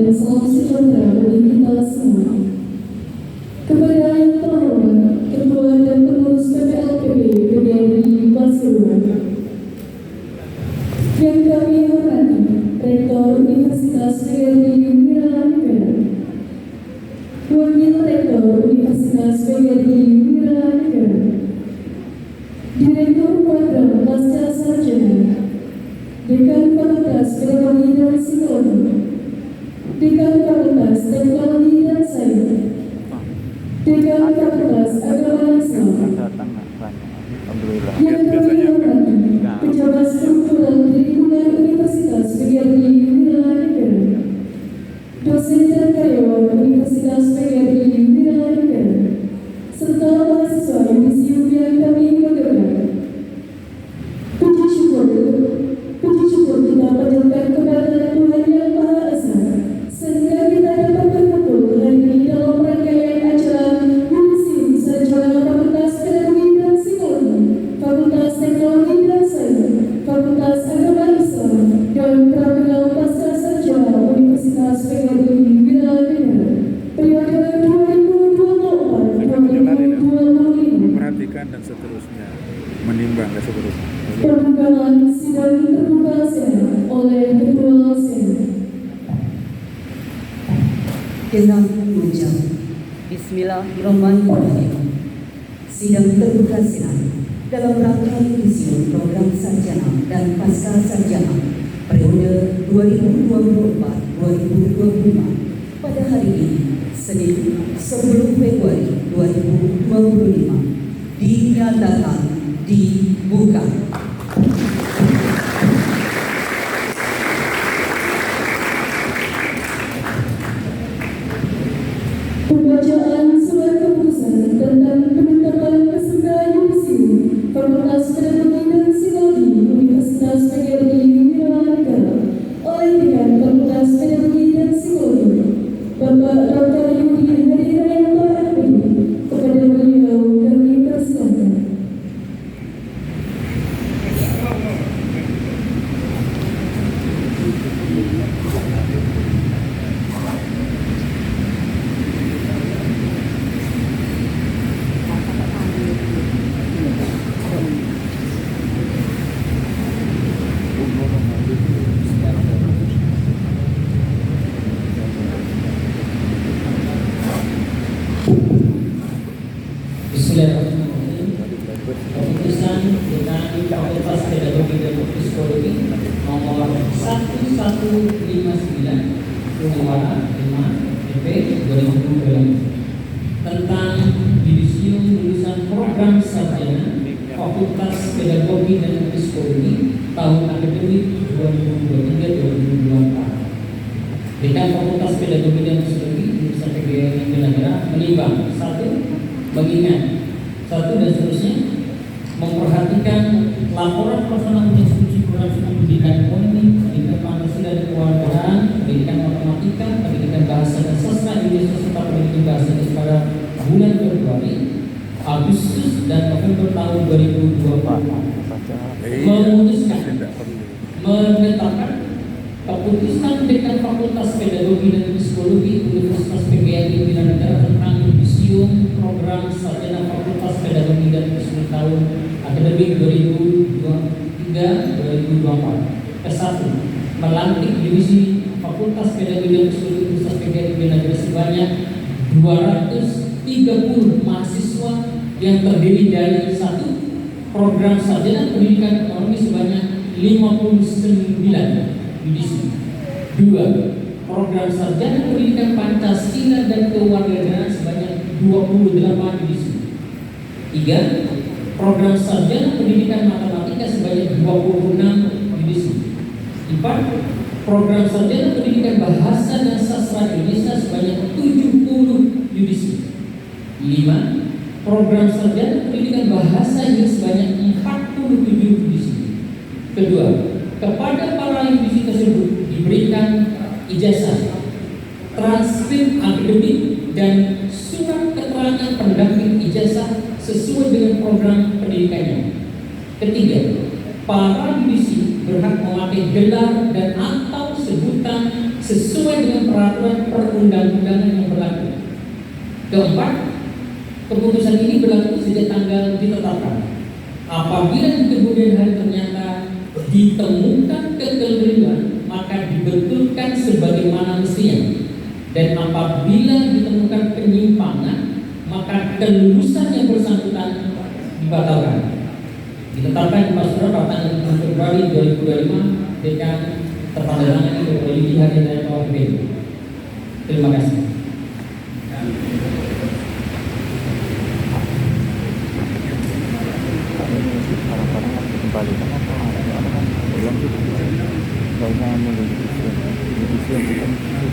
dan salam sejahtera bagi kita semua. Kepada yang terhormat, Ketua dan Pengurus PPLPB PGRI Pasuruan, yang kami hormati Rektor Universitas PGRI Wiranegara, Wakil Rektor Universitas PGRI Wiranegara, Direktur Program Pasca Sarjana, Dekan Fakultas Pedagogi dan Psikologi, Dekan Fakultas Teknologi dan Sains, Dekan Fakultas Agama Islam, yang kami hormati pejabat struktural di lingkungan Universitas PGRI Wiranegara, dosen dan karyawan Universitas PGRI Wiranegara, serta mahasiswa Yudisium yang kami banggakan. Puji syukur kita panjatkan kepada Tuhan Yang Maha Esa, sehingga kita dapat berkumpul hari ini dalam rangkaian acara Yudisium Sarjana Fakultas Pedagogi dan Psikologi, Fakultas Teknologi dan Sains, Fakultas Agama Islam, dan Program Pasca Sarjana Universitas PGRI Wiranegara periode 2024-2025. Memperhatikan dan seterusnya, menimbang dan seterusnya. Pembukaan sidang terbuka Senat oleh Ketua Senat. Dengan mengucap Bismillahirrahmanirrahim. Sidang terbuka Senat dalam rangka Yudisium Program Sarjana dan Pasca Sarjana periode 2024-2025 pada hari ini, Senin 10 Februari 2025 dinyatakan dibuka. Pembacaan surat keputusan tentang penetapan peserta Yudisium Fakultas Pedagogi dan Psikologi Universitas PGRI Wiranegara oleh Dekan Fakultas Pedagogi dan Psikologi Bapak Dr. Yudi Hadiranto MPD. Kepada beliau kami persilakan. Bismillahirrahmanirrahim. Keputusan Dekan Fakultas Pedagogi dan Psikologi nomor 1159/5 EP 2020 tentang Yudisium lulusan program sarjana Fakultas Pedagogi dan Psikologi tahun akademik 2023-2024. Dekan Fakultas Pedagogi dan Psikologi Universitas PGRI Wiranegara menimbang: 1. Mengingat 1 dan seterusnya, memperhatikan laporan pelaksanaan institusi program studi pendidikan ekonomi, pendidikan Pancasila dan kewarganegaraan, pendidikan matematika, pendidikan bahasa dan sastra Indonesia serta pendidikan bahasa Indonesia pada bulan Februari, Agustus dan November tahun 2024 memutuskan menetapkan keputusan Dekan Fakultas Pedagogi dan Psikologi Universitas PGRI Wiranegara tentang Yudisium Program Sarjana Fakultas Pedagogi dan Psikologi tahun akademik 2023-2024. Ke-1, melantik divisi Fakultas Pedagogi dan Psikologi Universitas PGRI Wiranegara sebanyak 230 mahasiswa yang terdiri dari 1. Program Sarjana Pendidikan Ekonomi sebanyak 59 divisi. 2. Program Sarjana Pendidikan Pancasila dan Kewarganegaraan sebanyak 28 divisi. 3. Program Sarjana Pendidikan Matematika sebanyak 26 divisi. 4. Program Sarjana Pendidikan Bahasa dan Sastra Indonesia sebanyak 70 divisi. 5. Program Sarjana Pendidikan Bahasa Inggris sebanyak 47 divisi. Kedua, kepada para divisi tersebut diberikan ijazah, transkrip akademik dan surat keterangan pendamping ijazah sesuai dengan program pendidikannya. Ketiga, para divisi berhak memakai gelar dan atau sebutan sesuai dengan peraturan perundang-undangan yang berlaku. Keempat, keputusan ini berlaku sejak tanggal ditetapkan. Apabila di kemudian hari ternyata ditemukan kekeliruan, maka dibetulkan sebagaimana mestinya. Dan apabila ditemukan penyimpangan, maka kelulusan yang bersangkutan dibatalkan. Ditetapkan Pak Surah pada tanggal 6 Februari 2025 dengan tertandatangani oleh Yudi Hari Raya KWP. Terima kasih. Kembali belum sih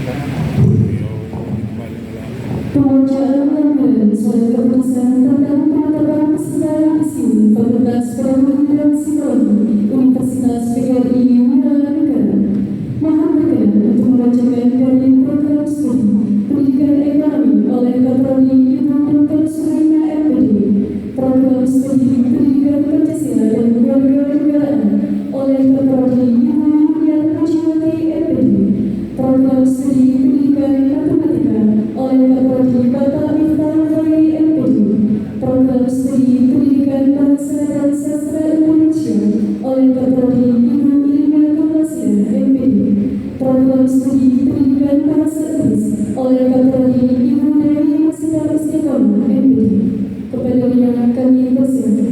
karena Pembacaan anggaran surat keputusan tentang penetapan peserta isi Fakultas Perguruan Psikologi Universitas PGRI Wilayah Mohon berkenan untuk membacakan dari program studi Pendidikan Ekonomi oleh Kaprodi Ibu Dr. Suhaina MPD, program studi Pendidikan Pancasila dan Kewarganegaraan oleh Kaprodi Ibu Yulian Pujiwati MPD, program studi Pendidikan Matematika oleh Kaprodi Bapak Miftah Khairi MPD, program studi Pendidikan Bahasa dan Sastra Indonesia oleh Kaprodi Ibu Ilma Kamasiah MPD, program studi Pendidikan Bahasa Inggris oleh Kaprodi Ibu Dewi Masita Istiqomah MPD. Kepada kami persilakan.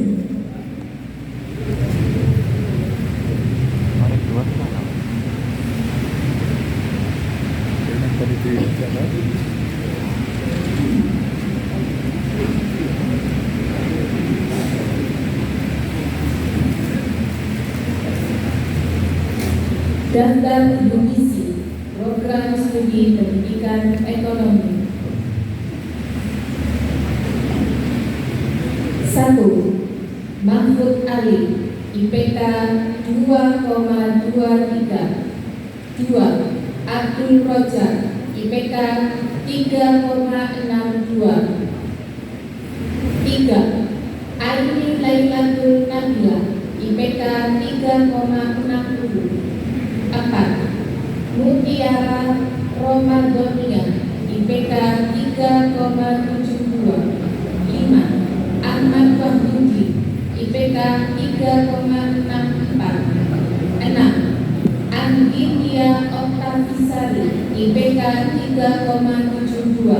Daftar mengisi program studi pendidikan ekonomi. 1. Mahfud Ali, IPK 2,23. 2. Abdul Roja, IPK 3,62. 3. Aini Lailatul Nabila, IPK 3,60. 4. Mutiara Romadhonia, IPK 3,72. 5. Ahmad Wahyudi, IPK 3,64. 6. Angginia Oktavisari, IPK 3,72.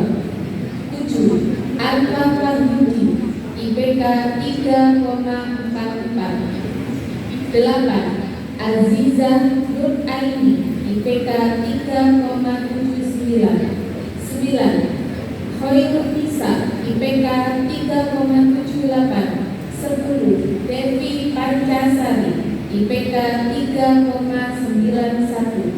7. Alfa Wahyudi, IPK 3,44. 8. Aziza Nur Aini, IPK 3,79. 9. Khairul Nisa, IPK 3,78. 10. Devi Pancasari, IPK 3,91.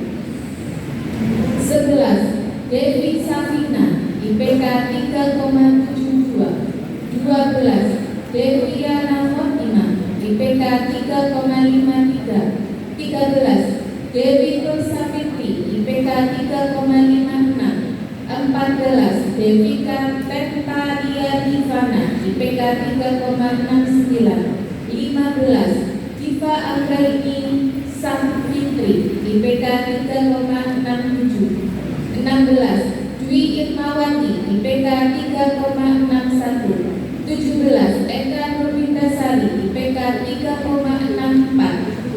11. Devi Safina, IPK 3,72. 12. Deviana Fatima, IPK 3,53. 13. Dewi Nur Sapitri, IPK 3,56. 14. Devika Tentaria Divana, IPK 3,69. 15. Diva Anggraini Sapitri, IPK 3,67. 16. Dwi Irmawati, IPK 3,61. 17. Eka Nurwindasari, IPK 3,64.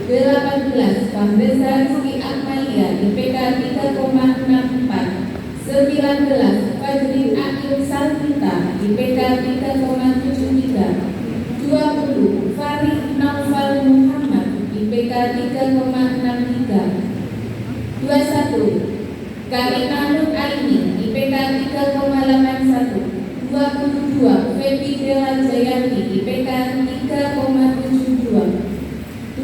18. Fahriza Rizky Akmalia, IPK 3,64. 19. Fajrin Akhil Salvita, IPK 3,73. 20. Farid Naufal Muhammad, IPK 3,63. 21. Karina Nur Aini, IPK 3,81. 22. Febi Bella Jayanti, IPK 3,72.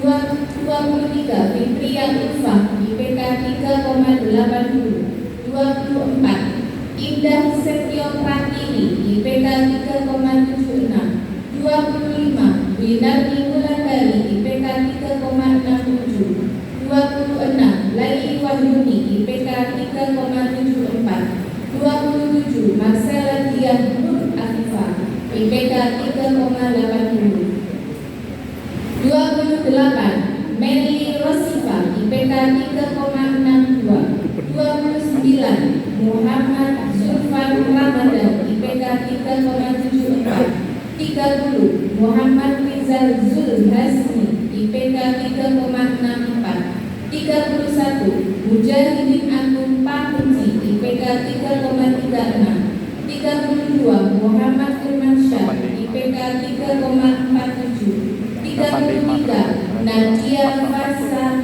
23. Fitria Ulfa, IPK 3,80. 24. Indah Setio Pratini, IPK 3,76. 25. Winardi Wulandari, IPK 3,67. 26. Lai Wahyuni, IPK 3,74. 27. Marcella Dian Nur Afifah, IPK 3,80. 28. Meli Rosifa, IPK 3,60. 29. Muhammad Zulfan Ramadan IPK 3,74. 30. Muhammad Rizal Zul Hasmi IPK 3,64. 31. Mujahidin Agung Pakunci IPK 3,36. 32. Muhammad Firmansyah IPK 3,47. 33. Nadia Faza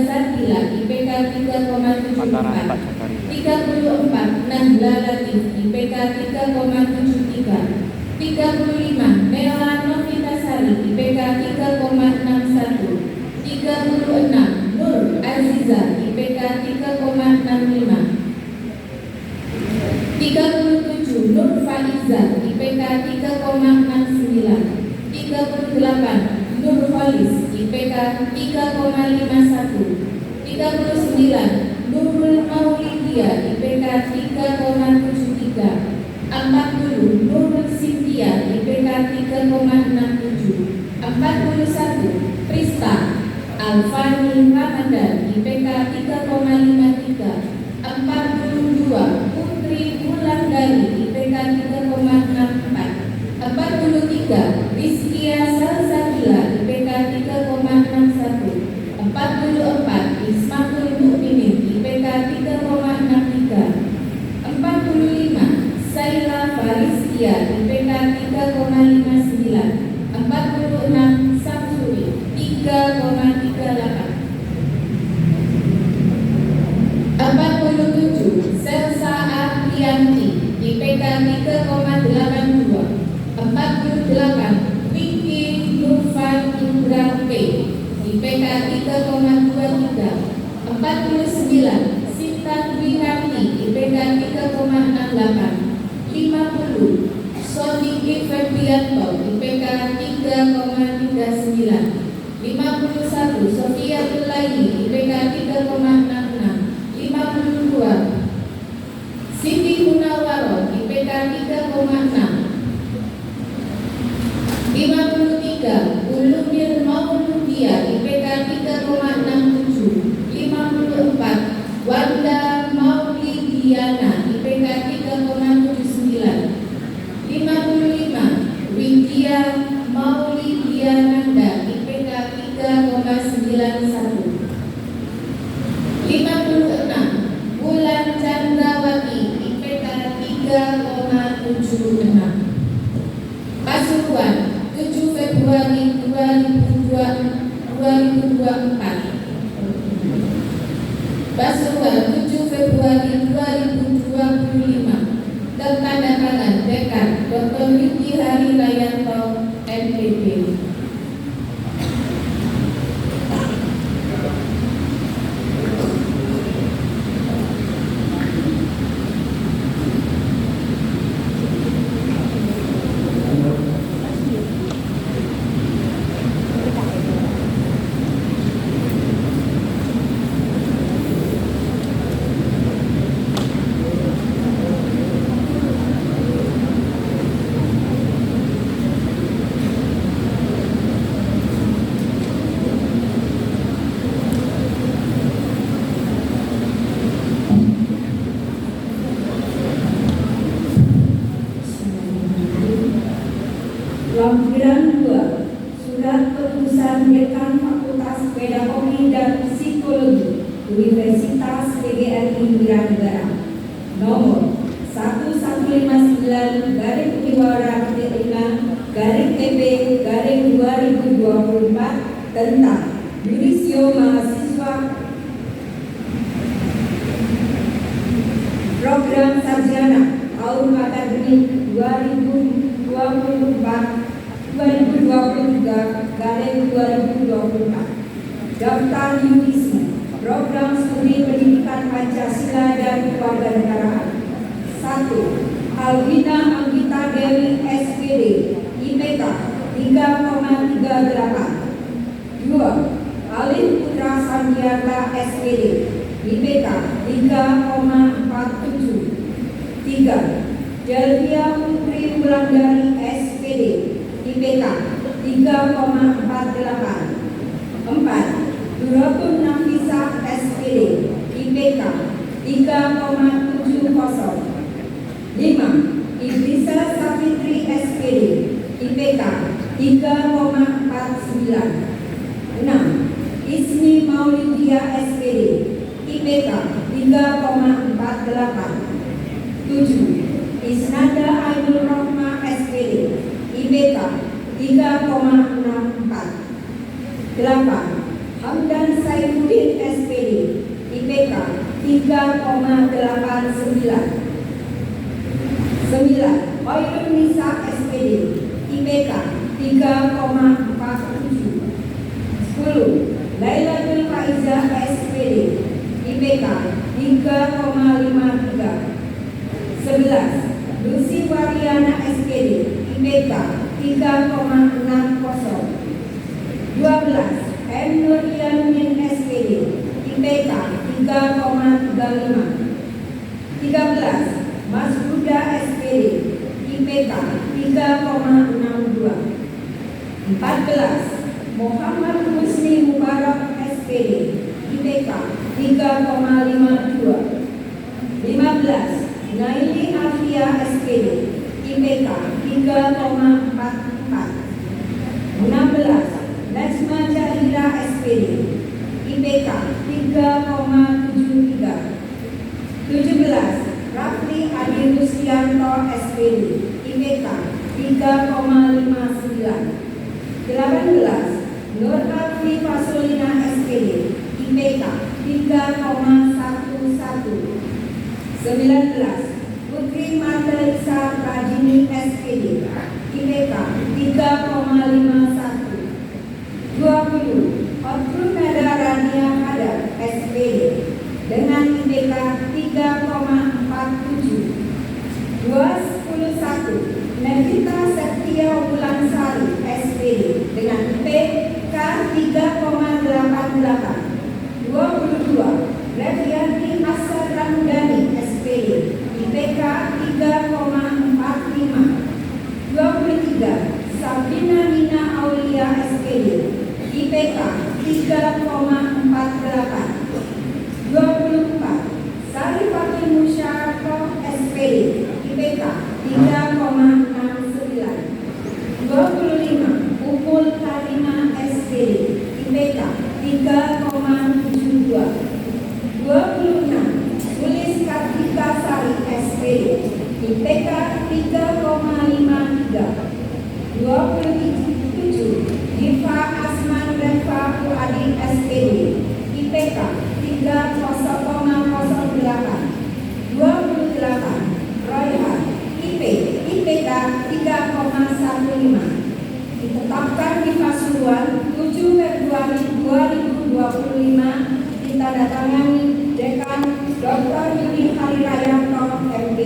Sakila IPK 3,74. 34. Nahla Latif IPK 3,73. 35. Nela Novitasari IPK 3,61. 36. Nur Aziza IPK 3,65. 37. Nur Faiza IPK 3,69. 38. Nur Kholis IPK 3,51. 39. Nurul Maulidia IPK 3,73. 40. Nurul Sintia IPK 3,67. 41. Prista Alfani Ramadan IPK 3,53. 42. Putri Wulandari IPK 3,64. 43. Rizkia Salsabila IPK 3,61. 44. Ismatul Mukminin IPK 3,63. 45. Saila Faristia IPK 3,59. 46. Samsuri 3,38. 47. Selsa Aprianti IPK 3,82. 48. Vicky Nurfan Ibrahim IPK 3,23. 49. Sinta Dwiranti IPK 3,68. 50. Sodiki Febrianto IPK 3,39. 51. Sofia Tulaini IPK 3,66. 52. Siti Munawaro IPK 3,6. 53. Ulumir Mauludia IPK 3,67. 54. Wanda Maulidiana IPK 3,79. 55. Widya Maulidiananda IPK 3,91. 56. Bulan Chandrawati IPK 3,76. Pasuruan 7 Februari 2024. Pasuruan 7 Februari 2025. Tertandatangan Dekan Dr. Yuki Hari Rayanto MPP. Lampiran 2. Surat Keputusan Dekan Fakultas Pedagogi dan Psikologi Universitas PGRI Wiranegara nomor 1159/PP/2024 tentang Judisio Mahasiswa Program Sarjana tahun akademik 2023/2024. Daftar Yudisme Program Studi Pendidikan Pancasila dan Kewarganegaraan. 1. Alwina Anggita Dewi SPD IPK 3,38. 2. Alif Putra Sandiata SPD IPK 3,47. 3. Delvia Putri Wulandari SPD IPK 3,48. 4. Duratun Nafisa SPD IPK 3,49. 6. Ismi Maulidia SPD, IPK 3,48. 7. Isnada Ainul Rohma SPD, IPK 3,64. 8. Hamdan Saifuddin SPD, IPK 3,89. 9. Hoirun Nisa SPD, IPK 3,47. 10. Lailatul Faizah SPD, IPK 3,53. 11. Lucy Wariana SPD, IPK 3,60. 12. M. Nur Yamin SPD, IPK 3,35. 13. Mas Buddha SPD, IPK 3,62. 14. Muhammad Husni Mubarak SPD, IPK 3,52. 15. Naili Afia SPD, IPK 3,44. 16. Najma Jahira SPD, IPK 3,73. 17. Rafli Adi Rusdianto SPD, IPK 3,59. 18. Nur Hafni Fasolina SPD, IPK 3,11. 19. Putri Martelisa Rajini SPD, IPK 3,51. 20. Hotrun Nada Rania Hadar SPD dengan IPK 3,47. 21. Nevita Septia Wulansari SPD dengan IPK 3,88. 22. Revianti Asar Ramdhani SPD, IPK 3,45. 23. Sabrina Nina Aulia SPD, IPK 3,48. 24. Sarifatul Musyarakah SPD, IPK 3,69. 25. Upul Karima SPD, IPK 3,72. 26. Sulis Kartika Sari SPD, IPK 3,53. 27. Diva Asman Reva Fuadi SPD, IPK 3,08. 28. Royhan IPK 3,15. Ditetapkan di Pasuruan 7 Februari 2025, ditandatangani Dekan Dr. Yudi Harirayanto MPD.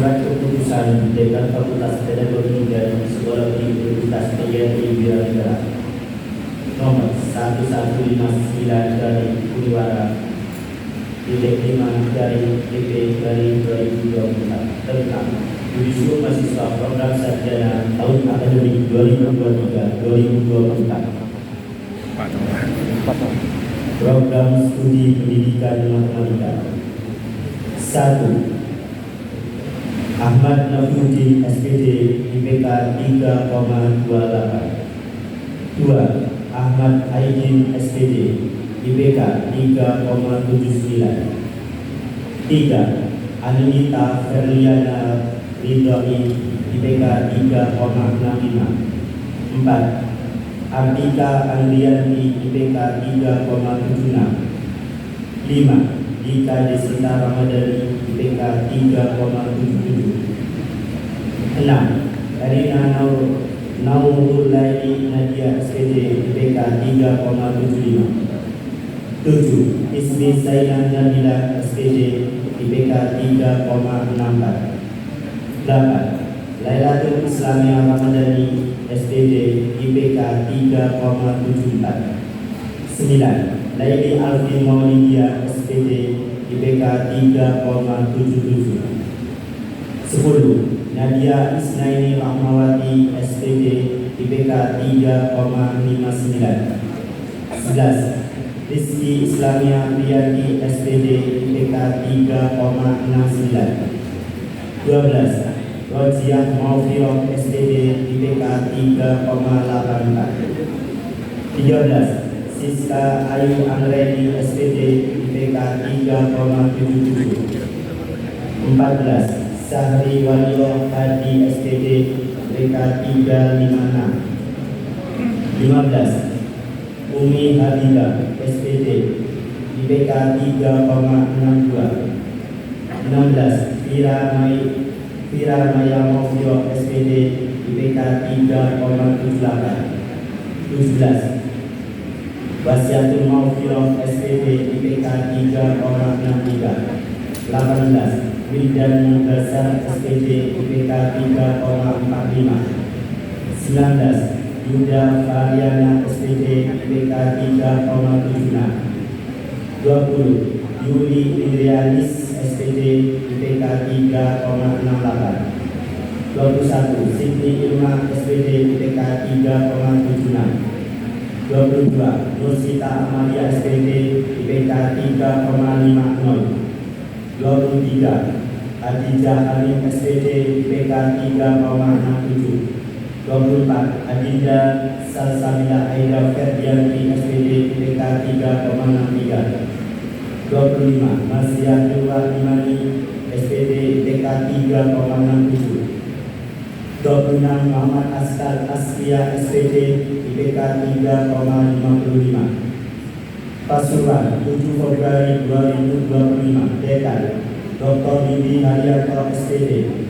Keputusan Dekan Fakultas Pedagogi dan Psikologi Universitas PGRI Wiradegara nomor 1159 dari Uniwara Titik 5 dari PP dari 2024 tentang judisium mahasiswa program sarjana tahun akademik 2023-2024. Program studi pendidikan matematika. 1. Ahmad Nafuddin SPD, IPK 3,28. 2. Ahmad Aidin SPD, IPK 3,79. 3. Anita Ferliana Ridhoi, IPK 3,65. 4. Artika Andriani, IPK 3,76. 5. Dika Desita Ramadhani, IPK 3,77. 6. Erina Naurulaini Nadia SPD, IPK 3,75. 7. Ismi Zainal Nabila SPD, IPK 3,64. 8. Lailatul Islamiyah Ramadhani SPD IPK 3,74. 9. Laili Alfi Maulidiyah SPD IPK 3,77. 10. Nadia Isnaini Rahmawati SPD IPK 3,59. 11. Rizki Islamiyah Riyadi SPD IPK 3,69. 12. Rojiah Maufiroh SPD IPK 3,84. 13. Siska Ayu Angreni SPD IPK 3,77. 14. Sahri Walioh Hadi SPD IPK 3,56. 15. Umi Habibah SPD IPK 3,62. 16. Fira Maya Mofio SPD IPK 3,78. 17. Wasiatul Mofio SPD IPK 3,63. 18. Wildan Mubasar SPD IPK 3,45. 19. Yuda Variana SPD IPK 3,76. 20. Yuli Indrianis SPD IPK 3,68. 21. Siti Ilma SPD IPK 3,76. 22. Nursita Amalia SPD IPK 3,50. 23. Adijah Alim SPD IPK 3,67. 24. Adinda Salsabila Aida Ferdianti SPD IPK 3,63. 25. Masya Dua Imani SPD IPK 3,67. 26. Muhammad Askar Askia SPD IPK 3,55. Pasuruan 7 Februari 2025. Dekan Dr. Bibi Haryanto SPD.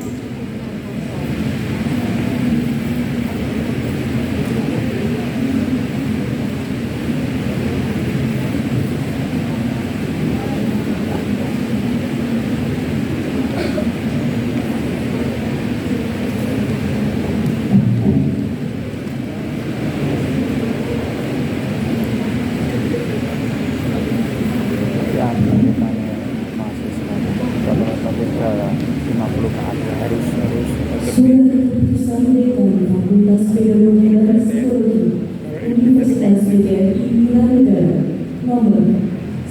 Surat Keputusan Dekan Fakultas Biologi dan Psikologi Universitas BGRI Wilanegara nomor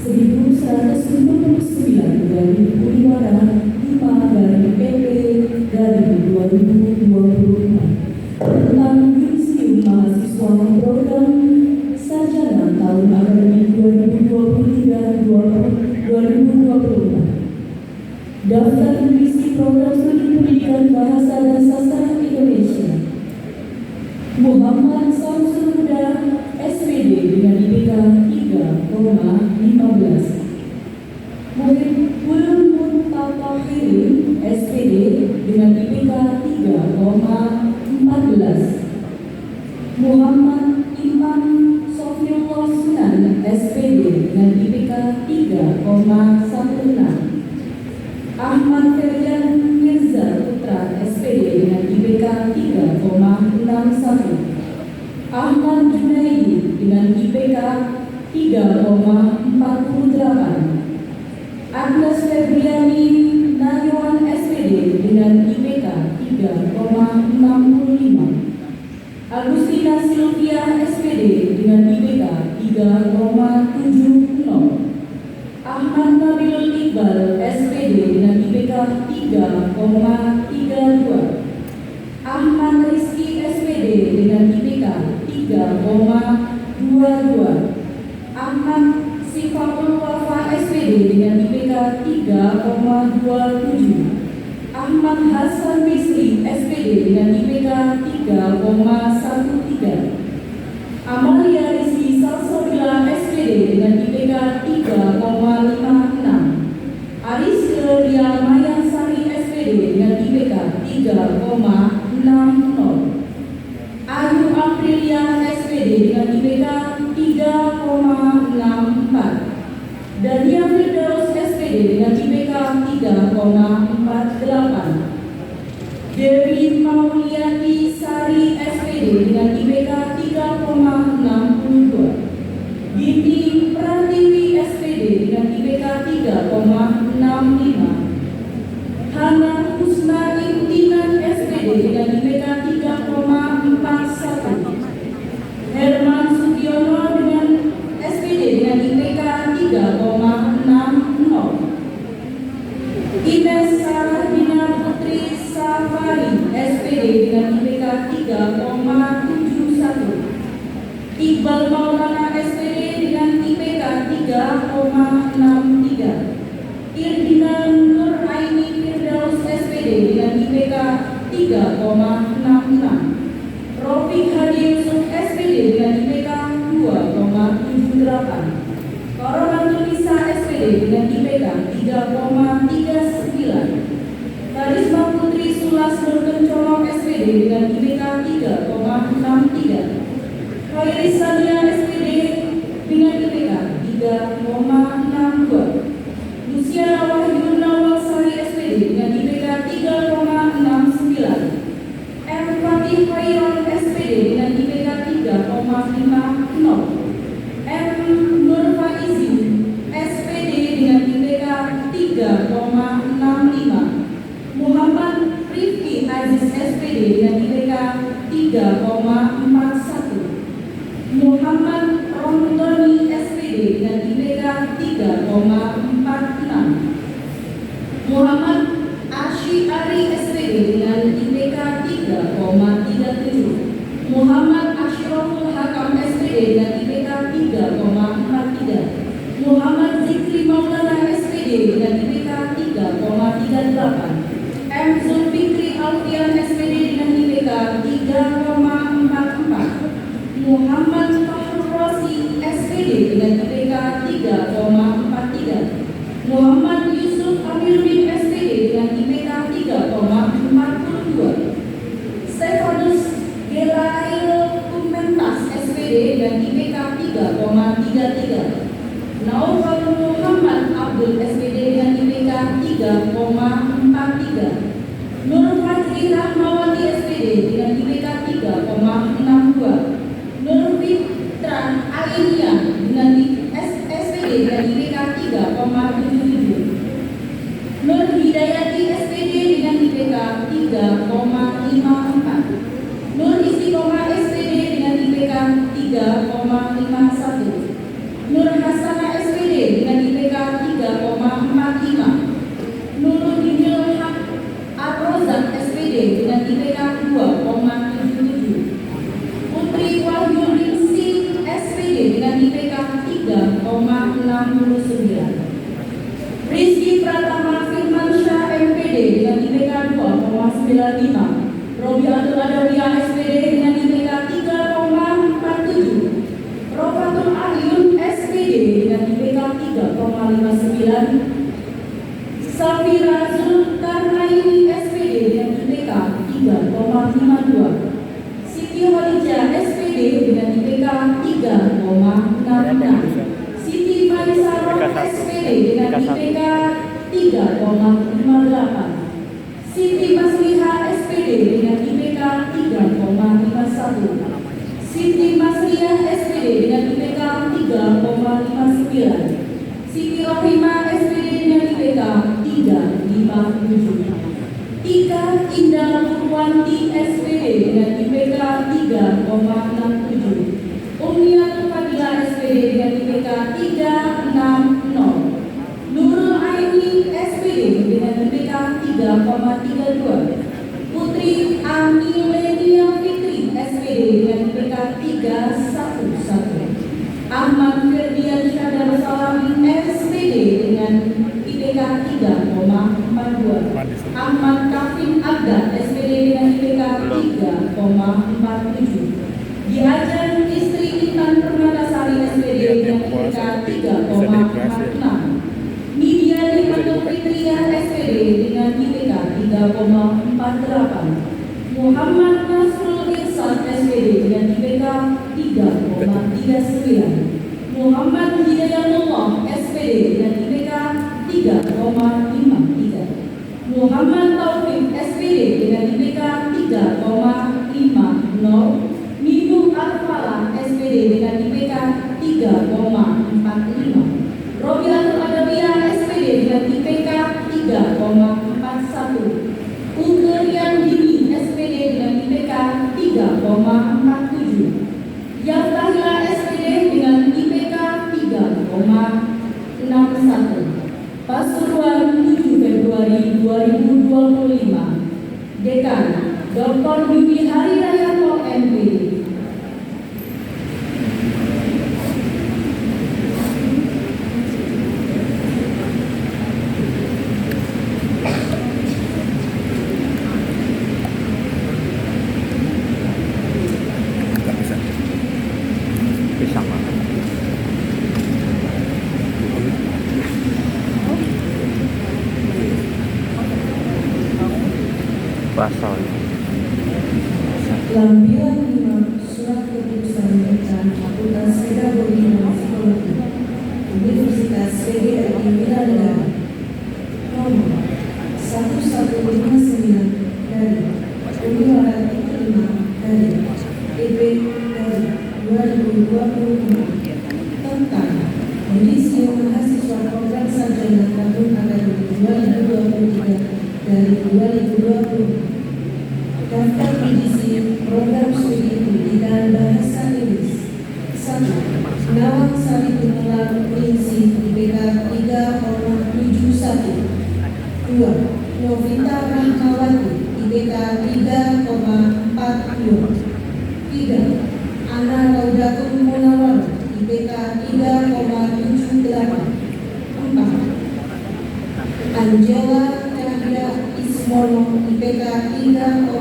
11.5/PP/2025 tentang Yudisium Mahasiswa Program Sarjana tahun akademik 2023-2024. Daftar isi program studi pendidikan Bahasa dan Sastra Indonesia. Muhammad Samsul Huda SPD dengan IPK 3,15. Muhibbul Muntaqahirin SPD dengan IPK 3,14. Muhammad Imam Sofiullah Sunan SPD dengan IPK 3,16. Ahmad Ferjan Mirza Putra SPD dengan IPK 3,61. Ahmad Junaidi dengan IPK 3,48. Agnes Febriani Nayuan SPD dengan IPK 3,65. Agustina Sylvia SPD dengan IPK 3,70. Ahmad Nabilul Iqbal SPD dengan IPK 3,32. Ahmad Rizki SPD dengan IPK 3,22. Ahmad Sifatul Wafa SPD dengan IPK 3,27. Ahmad Hasan Bisri SPD dengan IPK 3,13. Amalia Rizki Salsabila SPD dengan IPK 3,56. Ariske Ria Mayansari SPD dengan IPK 3,60. Ayu Aprilia SPD dengan IPK 3,64. Dania Firdaus SPD dengan IPK 3,48. Dewi Maulana SPD dengan IPK 3,63. Irdina Nur Aini Firdaus SPD dengan IPK 3,66. Rofiq Hadi Yusuf SPD dengan IPK 2,78. Koromatul Nisa SPD dengan IPK 3,39. Karisma Putri Sulas Nur Kencono SPD dengan IPK 3,63. Khairis Sania SPD dengan IPK 3,62. Luciana Wahyu Nawal Sari SPD dengan IPK 3,69. M. Fatih Khairon SPD dengan IPK 3,50. M. Nur Faizi SPD dengan IPK 3,65. Muhammad Rifki Aziz SPD dengan IPK 3,41. Muhammad Romdoni SPD dengan IPK 3,46. Muhammad Asy'ari SPD dengan IPK 3,37. Muhammad Asyraful Hakam SPD dengan IPK 3,43. Muhammad Zikri Maulana SPD dengan IPK 3,38. M. Zulfikri Alfian SPD dengan IPK 3,44. Muhammad Fahru Rosi SPD dengan IPK 3,43. Muhammad Yusuf Amiruddin SPD dengan IPK 3,42. Stefanus Gelail Kumentas SPD dengan IPK 3,33. Naufal Muhammad Abdul SPD dengan IPK 3,43. Nur Fajri Rahmawati SPD dengan IPK 3,62. Nur Fitran Ainia dengan SPD dengan IPK 3,77. Nur Hidayati SPD dengan IPK 3,54. Nur Istiqomah SPD dengan IPK 3,51. Nur Hasanah SPD dengan IPK 3,45. Nuruddinil Haq Ar-Rozak SPD dengan IPK 2,77. Putri Wahyu Ningsih SPD dengan IPK 3,69. Rizky Pratama Firmansyah MPD dengan IPK 2,95. Robiatul Adawiyah SPD dengan IPK 3,47. Rofatul Ahyun SPD dengan IPK 3,59. Safira Zulkarnaini SPD dengan IPK 3,52. Siti Khadijah SPD dengan IPK 3,66. Siti Maisarah SPD dengan IPK 3,58. Siti Masliha SPD dengan IPK 3,51. Siti Masliah SPD dengan IPK 3,59. Siti Rohimah SPD dengan IPK 3,57. Tika Indah Purwanti SPD dengan IPK 3,67. Umniatul Fadilah SPD dengan IPK 3,60. Nurul Aini SPD dengan IPK 3,32. Putri Amelia Fitri SPD dengan IPK 3,11. Ahmad Ferdian Syadar Salami SPD dengan IPK 3,42. Ahmad Kafin Abdan SPD dengan IPK 3,47. Diajan Istri Intan Permatasari SPD dengan IPK 3,46. Nidia Limatul Fitriah SPD dengan IPK 3,48. Muhammad Nasrul Ihsan SPD dengan IPK 3,39. Muhammad Hidayatullah SPD dengan IPK 3,53. Muhammad Taufik SPD dengan IPK 3,50. Ninu Al-Falah SPD dengan IPK 3,45. Robiatul Adawiyah SPD dengan IPK 3,41. Ukerian Dini SPD dengan IPK 3,47. Yaftahila SPD dengan IPK 3,61. Pasuruan 7 Februari 2025. Dekan Dr. Yudi Hari Rayanto MPD. pasal. Lampiran 5 Surat Keputusan tentang Fakultas Pedagogi dan Psikologi Universitas PGRI Wiradara nomor 1159 dari Undang-Undang 5 dari EP dari 2024 tentang kondisi mahasiswa program sarjana tahun akademik 2023 dari 2020. Daftar kondisi program studi pendidikan bahasa Inggris. 1. Nawang Sari Gumelar Ningsih IPK 3,71. 2. Novita Rahmawati IPK 3,42. 3. Ana Laudatul Munawar IPK 3,78. 4. Angela Cahya Ismono IPK 3,86.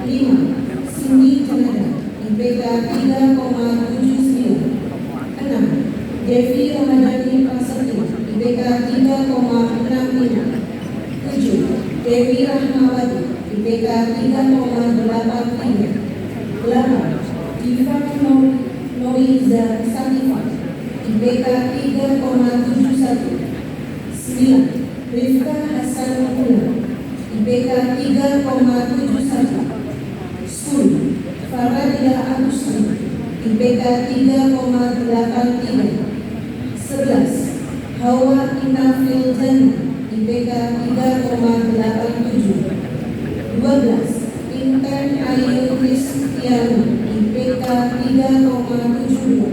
5. Cindy Canada IPK 3,79. 6. Devi Ramadhani Prasetyo IPK 3,65. 7. Dewi Rahmawati IPK 3,83. 8. Diva Noiza Satifah IPK 3,71. 9. Rifka Hasan Mula IPK 3,71. 10. Faradilah Agustin IPK 3,83. 11. Hawa Inafil Jana IPK 3,87. 12. Intan Ayu Kristianu IPK 3,72.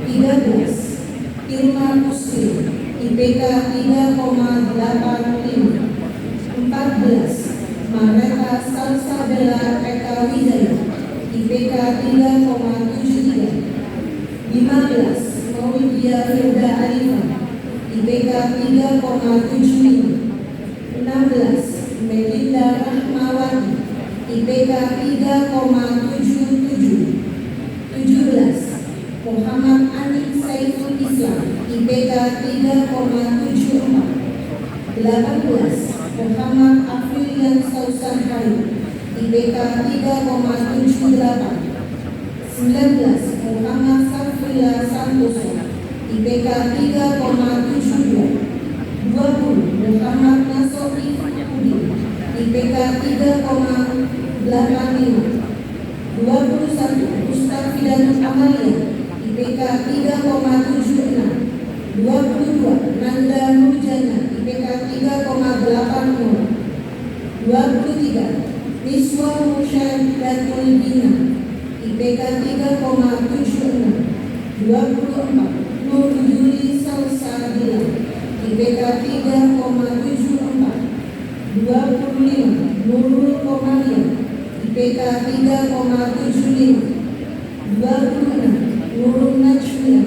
13. Irma Muslim IPK 3,85. 14. Mareta Salsabella Eka Wijaya IPK 3,73. 15. Maudia Firda Arifah IPK 3,75. 16. Melinda Rahmawati IPK 3,77. 17. Muhammad Anik Saiful Islam IPK 3,74. 18. Muhammad Afrilian Sausan Hari IPK 3,78. 19. Muhammad Safrila Santoso IPK 3,72. 20. Muhammad Nasofi Budi IPK 3,85. 21. Mustafidanus Amalia IPK 3,76. 22. Nanda Nurjana IPK 3,80. 23. Niswa Musyadatul Dina IPK 3,76. 24. Nur Yuli Salsabila IPK 3,74. 25. Nurul Komaria IPK 3,75. 26. Nurul Najmiyah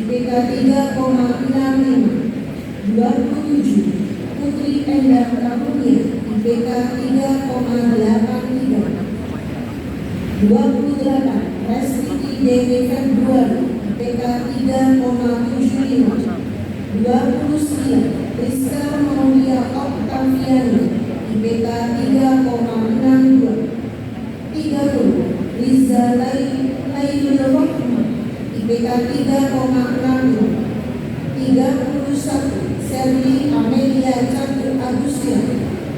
IPK 3,65. 27. Putri Endah Karunia IPK 3,83. 28. Resti Dewi Februari IPK 3,75. 29. Rizka Maulia Oktaviani IPK 3,62. 30. Riza Lailul Rahman IPK 3,62. 31. Serli Amelia Catur Agustia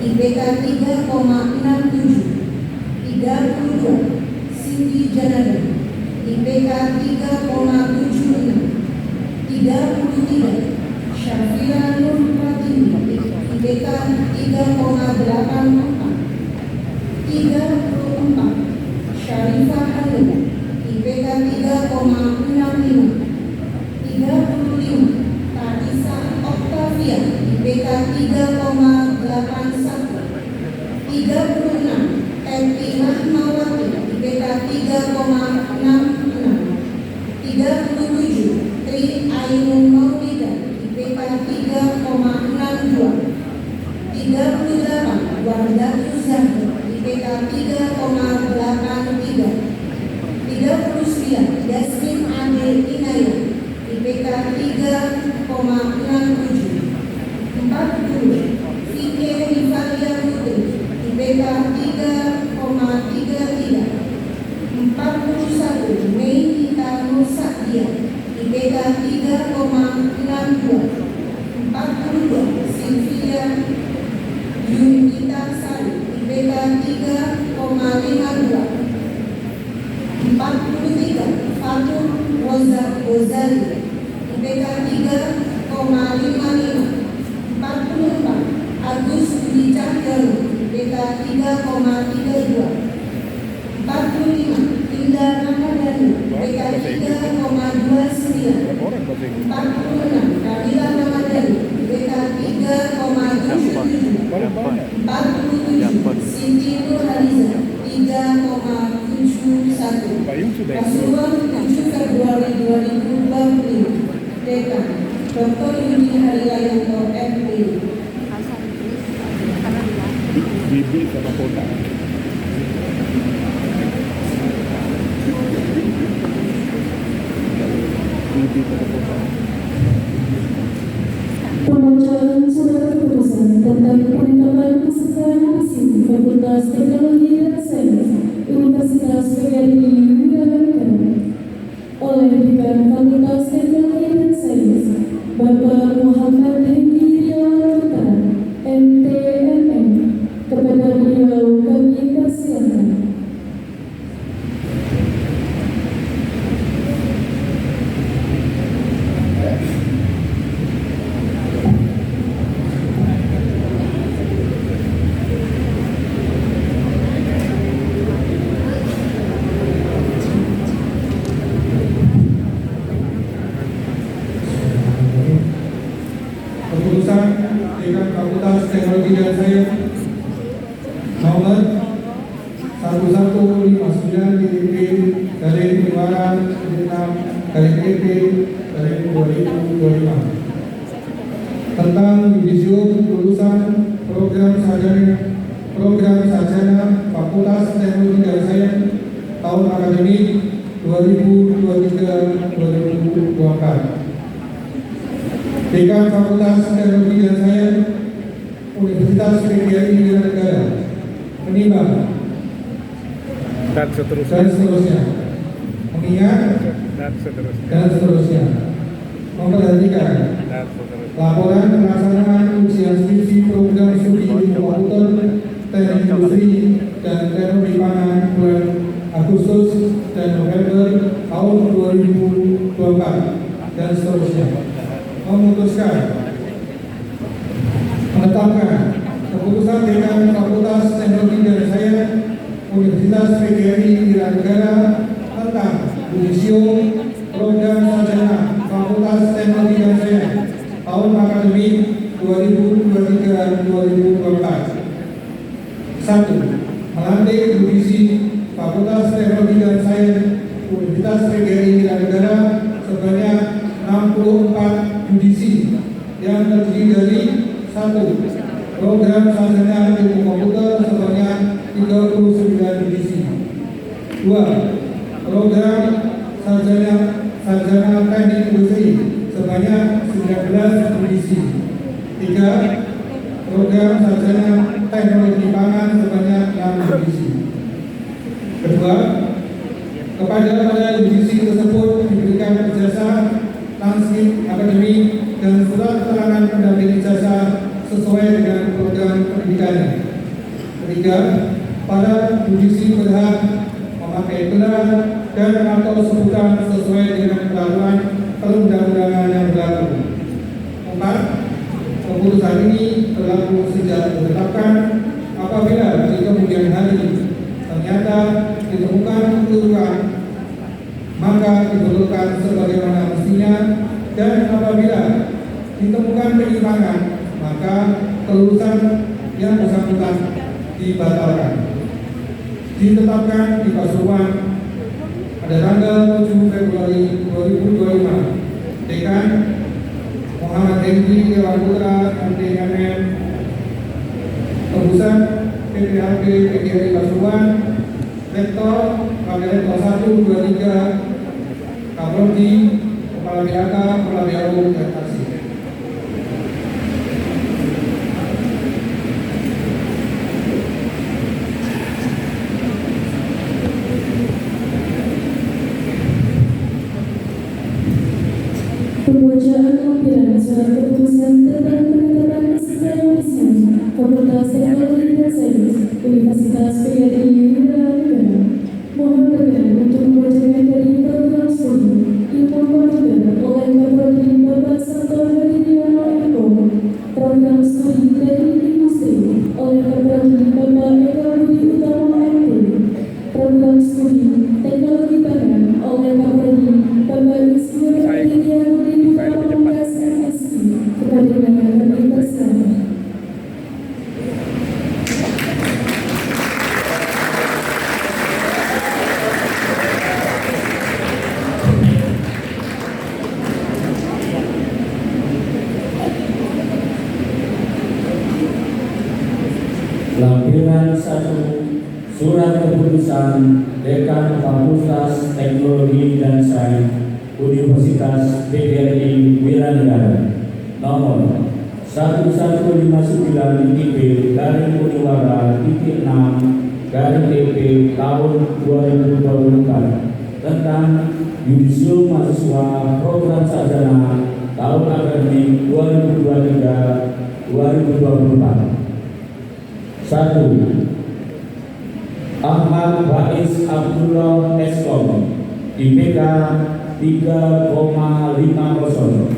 IPK 3,67. 32. Cindy Janada IPK 3,76. 33. Syafira Nur Pratimi IPK 3,84. 34. Syarifah Halim IPK 3,65. 35. Tarisa Octavia IPK 3,81. 36. Teti Rahmawati IPK 3,66. 37. Tri Ainun Maulida IPK 3,62. 38. Wardatul Zahra IPK 3,83. 39. Yasmin Ade Inayah IPK 3,67. 40. Fikri Nadia, IPK 3,62. 42 Sylvia Yunita Sari, IPK 3,52. 43 Fatul Roza Rozali, IPK 3,55. 44 Agus Budi Cahyono, IPK 3,32. 45 Indah Ramadhani, IPK 3,29. Berapa orang bahasa Inggris? 46 Nabila Ramadhani, IPK 3,77. Paling banyak. 47 Siti Nurhaliza, 3,71. Payung sudah Rasulullah 7 Februari 2025. Dekan Dr. Yudi Harilayanto, MD. Bibi sama kota. Bibi sama kota. Pembacaan surat keputusan tentang penetapan peserta divisi Fakultas Teknologi dan Sains Universitas PGRI Yogyakarta oleh Dekan Fakultas Teknologi dan Sains Bapak Muhammad Hengki Riawan MTMM. Kepada beliau kami persilakan. Keputusan Dekan Fakultas Teknologi dan Sains nomor 1159 DP garing Pengeluaran 6 garing EP garing 2025 tentang yudisium lulusan program sarjana Fakultas Teknologi dan Sains tahun akademik 2023-2024. Dekan Fakultas Teknologi dan Sains Universitas PGRI Yogyakarta menimbang Dan seterusnya. mengingat dan seterusnya memperhatikan Dan seterusnya. laporan pelaksanaan ujian skripsi program studi ilmu komputer teknik industri dan teknologi pangan bulan Agustus dan November tahun 2024 dan seterusnya. Memutuskan menetapkan keputusan Dekan Fakultas Teknologi dan Sains Universitas PGRI Yogyakarta tentang yudisium program sarjana Fakultas Teknologi dan Sains tahun akademik 2023-2024. 1. Melantik yudisi Fakultas Teknologi dan Sains Universitas PGRI Yogyakarta sebanyak 64 yudisi yang terdiri dari 1. Program sarjana ilmu komputer sebanyak 39 yudisi. 2. Program sarjana teknik industri sebanyak 19 yudisi. 3. Program sarjana teknologi pangan sebanyak 6 yudisi. Kedua, kepada yudisi tersebut diberikan ijazah, transkrip akademik dan surat keterangan pendamping ijazah sesuai dengan program pendidikannya. Ketiga, para yudisi berhak memakai gelar dan atau sebutan sesuai dengan peraturan perundang-undangan yang berlaku. 4. Keputusan ini berlaku sejak ditetapkan apabila di kemudian hari ternyata ditemukan kekeliruan, maka diperlukan sebagaimana mestinya, dan apabila ditemukan penyimpangan, maka kelulusan yang bersangkutan dibatalkan. Ditetapkan di Pasuruan pada tanggal 7 Februari 2025. Dekan Muhammad Hengki Riawan Putra, MTMM. Tembusan PPHP PGRI Pasuruan. Rektor Wakil Rektor 1, 2, 3, Kaprodi, Kepala BHK, Kepala BHU, dan Taksi. surat keputusan tentang penetapan keseluruhan Fakultas Teknologi dan Sains Universitas PGRI Wiranegara. Mohon berkenan untuk membacakan dari program studi Ilmu Komputer oleh Kapolri Bapak Santo Haridiano Eko, program studi Teknik Industri oleh Kapolri Bapak Eko Budi Utomo MT, program studi Teknologi Pangan oleh Kapolri Bapak Insinyur Haridiano Pamungkas MSc. Kepada kami bersama. Lampiran 1 Surat Keputusan Dekan Fakultas Teknologi dan Sains Universitas PGRI Wiranegara nomor 1159 IP garing Uniwara titik 6 garing EP tahun 2024 tentang Yudisium Mahasiswa Program Sarjana tahun akademik 2023-2024. 1. Ahmad Bais Abdullah Eskom IPK 3,50.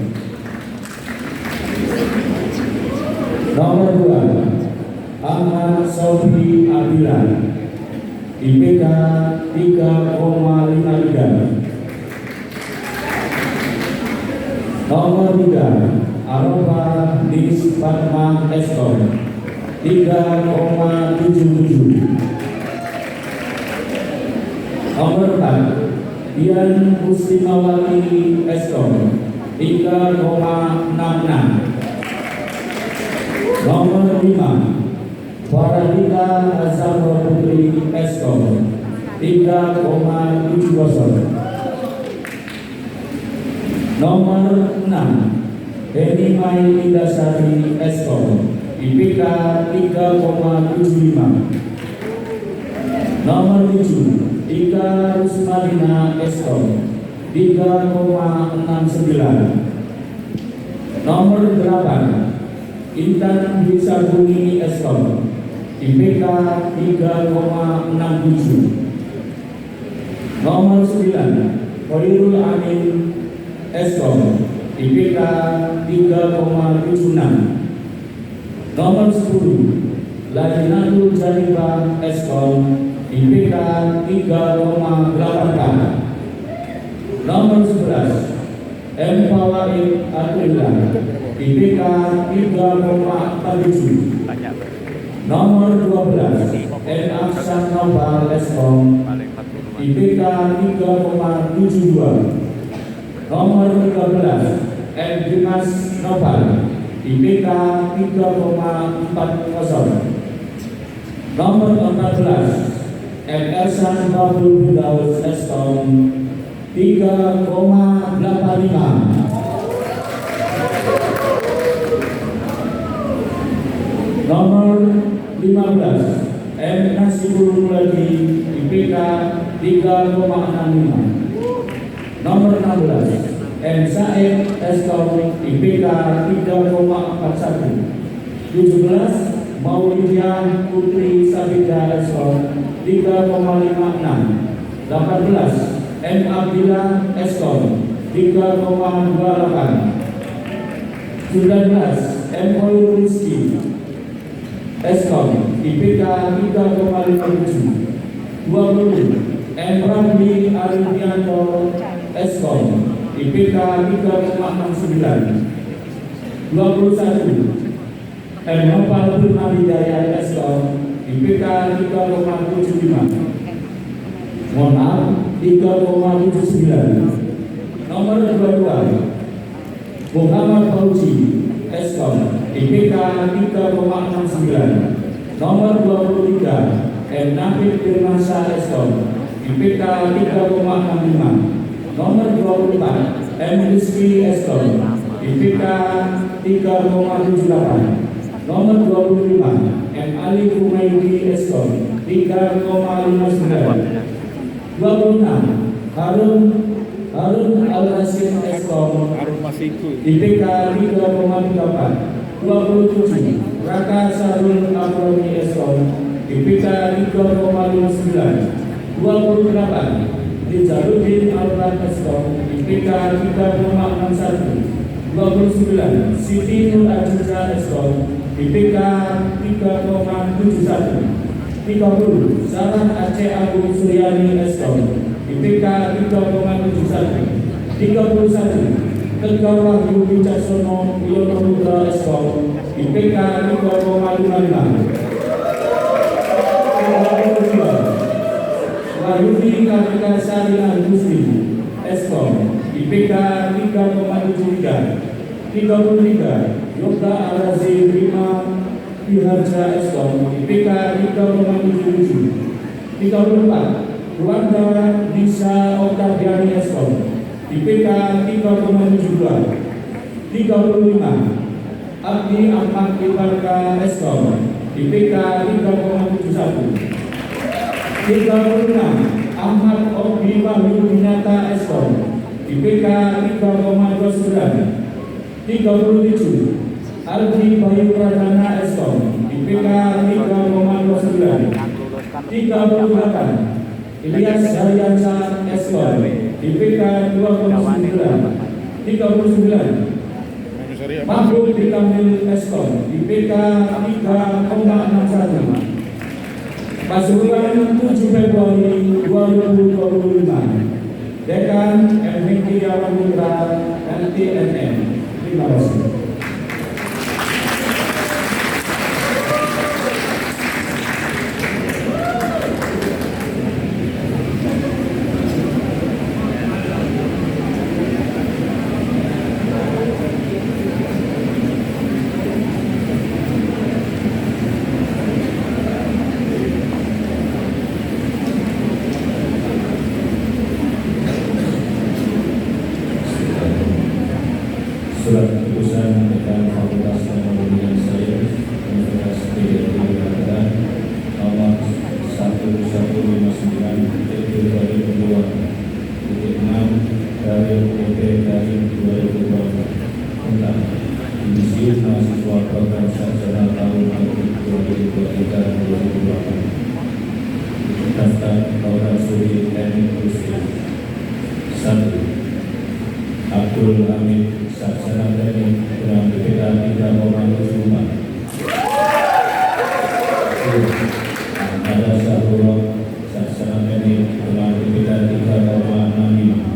Nomor 2. Ahmad Sofi Abdillah IPK 3,53. Nomor 3. Arafah Nis Fatma Eskom 3,77. Nomor 4. Dian Muslimawati Eskom 3,66. Nomor 5. Faradita Azhar Putri Eskom 3,70. Nomor 6. Heni Mai Indasari Eskom IPK 3,75. Nomor 7. Ika Rusmadina Eskom 3,69. Nomor 8. Intan Bisabuni Eskom IPK 3,67. Nomor 9. Khairul Amin Eskom IPK 3,76. Nomor 10. Lajnatul Jaribah Eskom IPK 3,84. Nomor 11. M. Fawaid Atullah IPK 3,47. Nomor 12. M. Aksan Nopal Eskom IPK 3,72. Nomor 13. M. Dimas Nopal IPK 3,40. Nomor 14. M. Ersan Babul Firdaus Eskom 3,85. Nomor 15. M. Nasibul Muladi IPK 3,65. Nomor 16. M. Said Eskom IPK 3,41. 17. Maulidiah Putri Sabida Eskom 3,56. 18. M. Abdillah Eskom 3,28. 19. M. Hoirul Rizki Eskom IPK 3,57. 20. M. Ramli Arifianto Eskom IPK 3,69. 21. M. Nopal Hidayat Eskom IPK 3,75. Mohon maaf, 3,79. Nomor 22. Muhammad Fauzi Eskom IPK 3,69. Nomor 23. M. Nafid Firmansyah Eskom IPK 3,65. Nomor 24. M. Rizky Eskom IPK 3,78. Nomor 25. M. Ali Humaydi Eskom 3,59. 26. Harun Al-Hasim Eskom IPK 3,8. 27 Raka Sarul Abroni Eskom IPK 3,59. 28 Dijaludin Alran Eskom IPK 3,61. 29 Siti Nur Aziza Eskom IPK 3,71. 30 Sarah Aceh Agung Suryani Eskom IPK 3,71. 31 Tegar Wahyu Wicaksono Yono Putra Eskom IPK 3,55. 32 Wahyudi Kartika Sarina Muslim Eskom IPK 3,73. 33 Yoga Arazi Prima Piharja Eskom IPK 3,77. 34 Ruanda Nisa Oktaviani Eskom IPK 3,72. 35 Abdi Ahmad Ibarka Eskom IPK 3,71. 36 Ahmad Obi Wahyu Binata Eskom IPK 3,29. 37 Aldi Bayu Pradana Eskom IPK 3,29. 38 Ilyas Haryansa Eskom IPK 2,9. 39 Mahfud Bikamil Eskom IPK 3,61. Pasuruan 7 Februari 2025. Dekan MHK Yawan Putra LTNM. Terima kasih. Surat keputusan dekan Fakultas Teknologi dan Sains Universitas PDIP Jakarta nomor 1122/6/PP/2020 tentang divisi mahasiswa program sarjana tahun 2023-2024 daftar program studi teknik industri. 1. Abdul Hamid Sarjana Teknik dengan IPK 3,74. Ada Sahrullah Sarjana Teknik dengan IPK 3,65.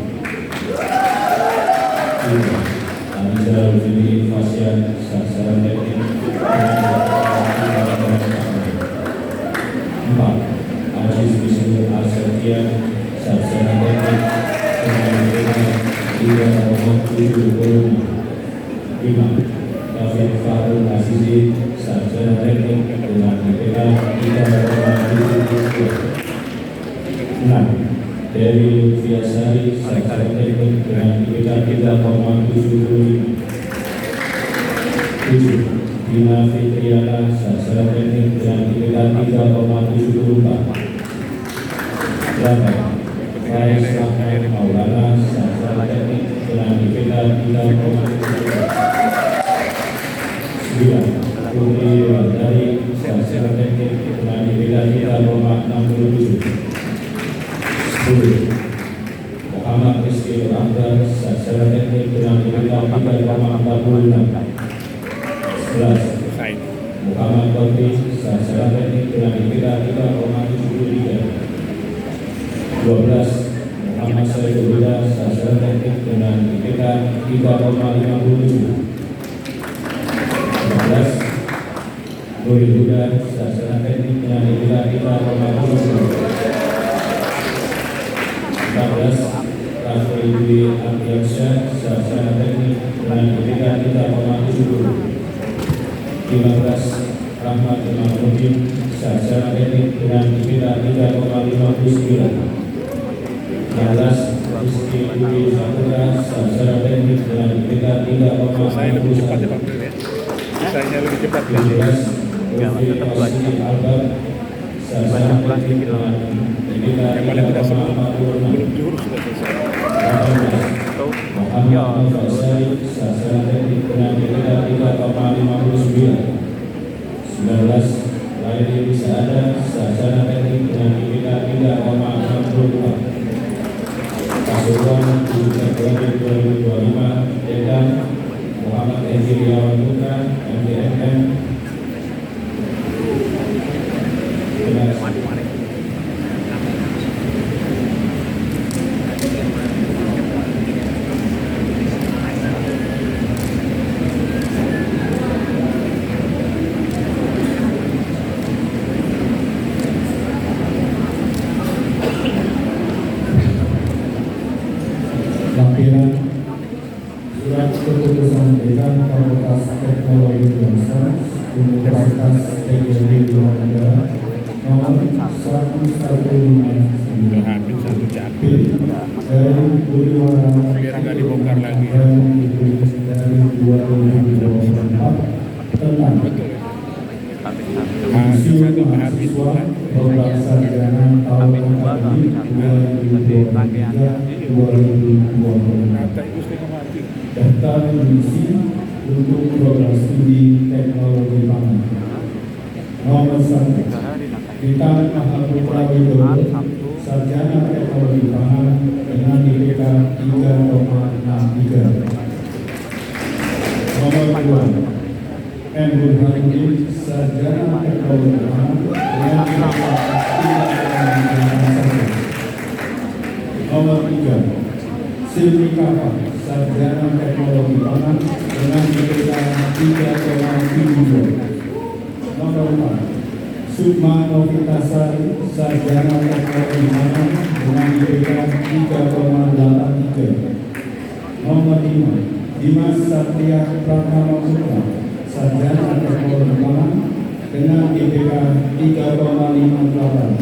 Aniza Ruzili Fasyan Sarjana Teknik dengan IPK 4. Aziz Bismil Arsetian Sarjana Teknik dengan IPK 3,75. 5. Taufik Farul Azizi Sarjana Teknik dengan IPK 3,72. 6. Dewi Lutfiasari Sarjana Teknik dengan IPK 3,75. 7. Dina Fitriana Sarjana Teknik dengan IPK 3,74. 8. Faiz Rahman Maulana Sarjana Teknik dengan IPK 3,74. 9. Putri Wardari Sarjana Teknik dengan IPK 3,67. 10. Muhammad Rizky Akbar Sarjana Teknik dengan IPK 3,46. 11. Muhammad Kofi Sarjana Teknik dengan IPK 3,73. 12. Muhammad Saifullah Sarjana Teknik dengan IPK 3,57. 13. Nuri Huda Sarjana Teknik dengan IPK 3,70. 14. Raffi Dwi Ardiansyah Sarjana Teknik dengan IPK 3,70. 15. Rahmat Imamuddin Sarjana Teknik dengan IPK 3,59. 16. Rizky Dwi Saputra Sarjana Teknik dengan IPK 3,51. Saya lebih cepat ya. 17. Lutfi Wasili Albar Sarjana Teknik dengan IPK 3,46. 18. Muhammad Muhammad Nova Syarif, sarjana teknik dengan IPK 3,59. 19. Laili Bisa Ada, sarjana teknik dengan IPK 3,64. Pasuruan 7 Februari 2025. Dekan Muhammad Edi Riawan Putra, MDMM. Terima kasih. Lampiran Surat Keputusan Dekan Fakultas Teknologi dan Sains Universitas Teknologi Indonesia nomor 1159 Hampir satu jam. dari Budiwara Biar nggak dibongkar lagi. dari 2024 tentang Mahasiswa itu habis mahasiswa program sarjana tahun akademik 2023-2024. kata itu setengah mati. Daftar mengisi untuk program studi teknologi pangan. Nomor 1, Bintang Mahaputra Widodo, sarjana teknologi pangan dengan IPK 3,63. Nomor 2, M. Burhanuddin, sarjana teknologi pangan dengan IPK 3,51. Nomor 3, Silmi Kapal, sarjana teknologi pangan dengan IPK 3,72. Nomor 4, Sukma Novitasari, sarjana teknologi pangan dengan IPK 3,83. Nomor 5, Dimas Satria Pratama Putra, sarjana teknologi pangan dengan IPK 3,58.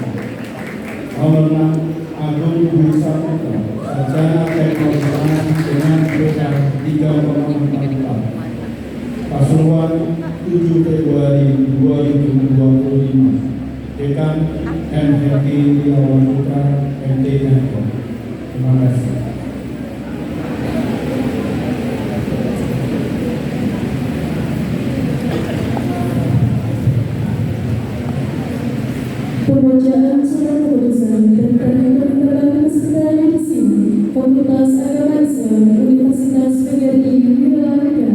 Nomor 6, Agung Dwi Saputra, sarjana teknologi pangan dengan IPK 3,44. Pasuruan 7 Februari 2025. Dekan M. Hedi Irawan Putra, MT Menko. Terima kasih. Pembacaan surat keputusan tentang penerapan sekretariat di sini, Fakultas Agama Islam Universitas PGRI Wilayah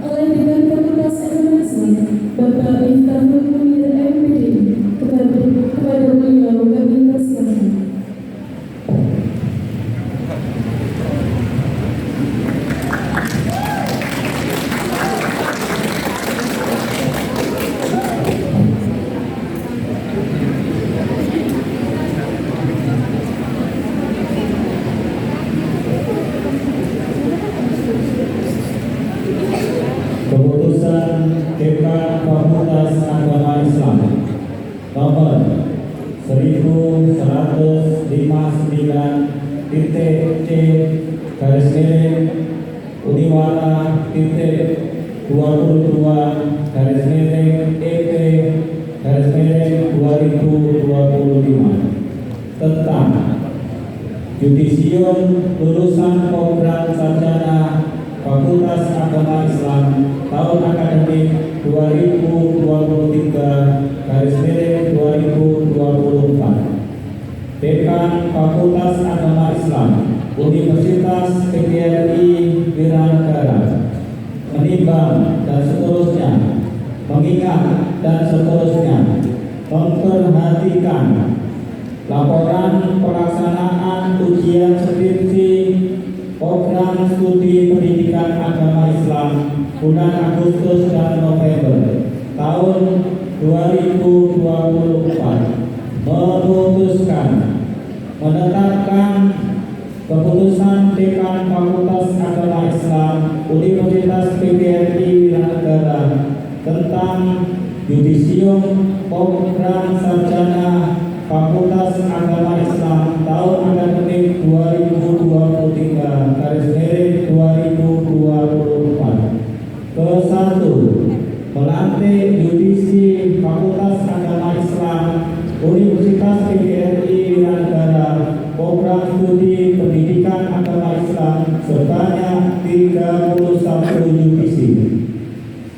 oleh Dekan Fakultas Agama Islam Bapak Miftahul Munir MPD. Kepada beliau kami persilakan. Keputusan Dekan Fakultas Agama Islam nomor 11-5-C-Uniwara-22-EP-2025 tentang Yudisium lulusan program sarjana Fakultas Agama Islam tahun akademik 2023-2024. Dekan Fakultas Agama Islam Universitas PGRI Wiranegara menimbang dan seterusnya, mengingat dan seterusnya, memperhatikan laporan pelaksanaan ujian skripsi program studi pendidikan agama Islam bulan Agustus dan November tahun 2024 memutuskan menetapkan keputusan Dekan Fakultas Agama Islam Universitas PGRI Wiranegara tentang Yudisium program sarjana Fakultas Agama Islam tahun akademik 2023-2024. Ke-1, melantik yudisi Fakultas Agama Islam Universitas PGRI Wiranegara program studi pendidikan agama Islam sebanyak 31 yudisi.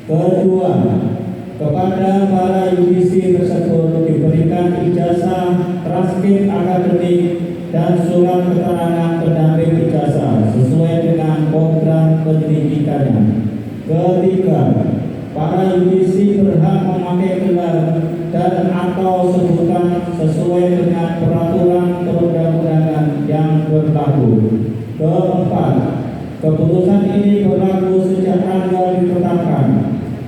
Kedua, kepada para yudisi tersebut diberikan ijazah transkrip akademik dan surat keterangan pendamping ijazah sesuai dengan program pendidikannya. Ketiga, para yudisi berhak memakai gelar dan atau sebutan sesuai dengan peraturan perundang-undangan yang berlaku. Keempat, keputusan ini berlaku sejak tanggal ditetapkan.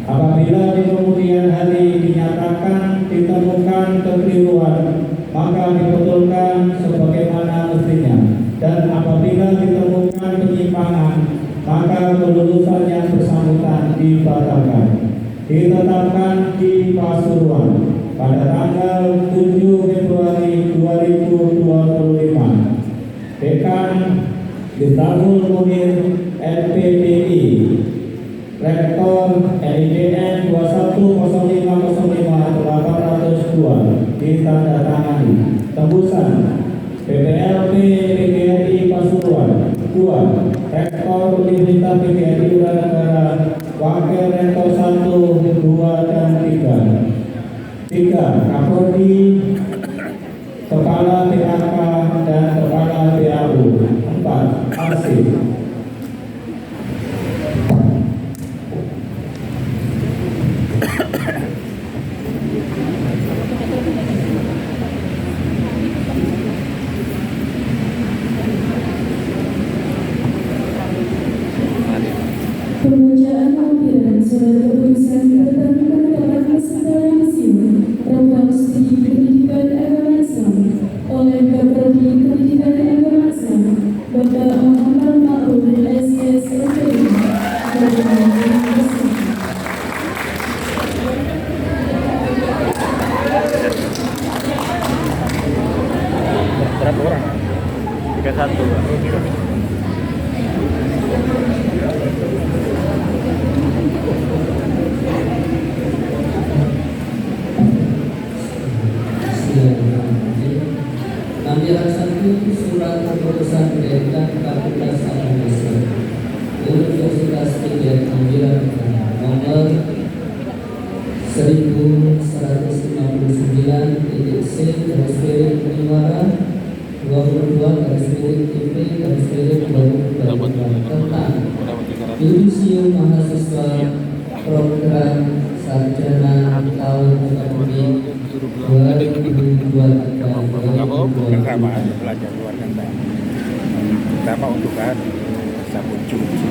Apabila di kemudian hari dinyatakan ditemukan kekeliruan, maka dibetulkan sebagaimana mestinya. Dan apabila ditemukan penyimpangan, maka kelulusan yang bersangkutan dibatalkan. Ditetapkan di Pasuruan pada tanggal 7 Februari 2025. Dekan Miftahul Munir LPDI, Rektor LIDN 210505802 ditandatangani. Tembusan PPLP PGRI Pasuruan. 2. Rektor Universitas PGRI Ulanegara, Wakil Rektor 1, 2, dan 3. 3. Kapolri, Kepala PHK dan Kepala PAU. 4. Arsip. Pembacaan lampiran surat keputusan tentang penetapan peserta museum program studi pendidikan agama Islam oleh Kaprodi Pendidikan Agama Islam Bapak Muhammad Ma'ruf SSMPI Berapa orang? 31. Lampiran 1 Surat Keputusan Pendidikan Fakultas Agama Islam Universitas Pilihan Lampiran nomor 1159.C/Muara 22/IP/2024 tentang Yudisium Mahasiswa Program Sarjana tahun akademik 2023. Sama belajar luar kan pertama untuk kan sabun cuci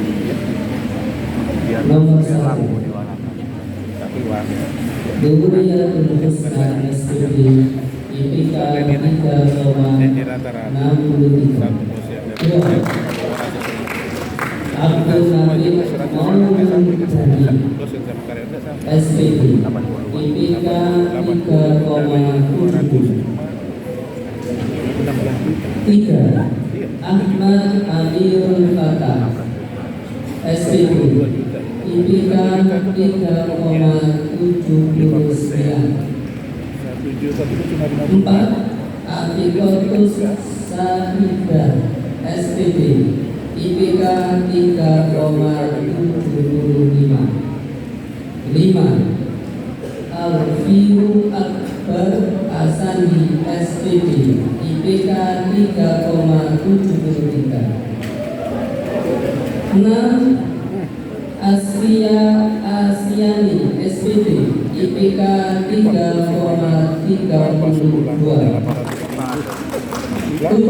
biar Nomor lampu 1 di mana tapi uang Dunia Universitas SPB IPK 3,63. Abdul Nabi Maulud Jani SPB IPK 3,7. 3. Ahmad Amirul Fatah SPB IPK 3,79. 4. Atikotus Sahidah SPB IPK 3,75. 5. Alfiu Akbar Asani SPB IPK 3,73. 6. Asria Asiani SPB IPK 3,32. 7.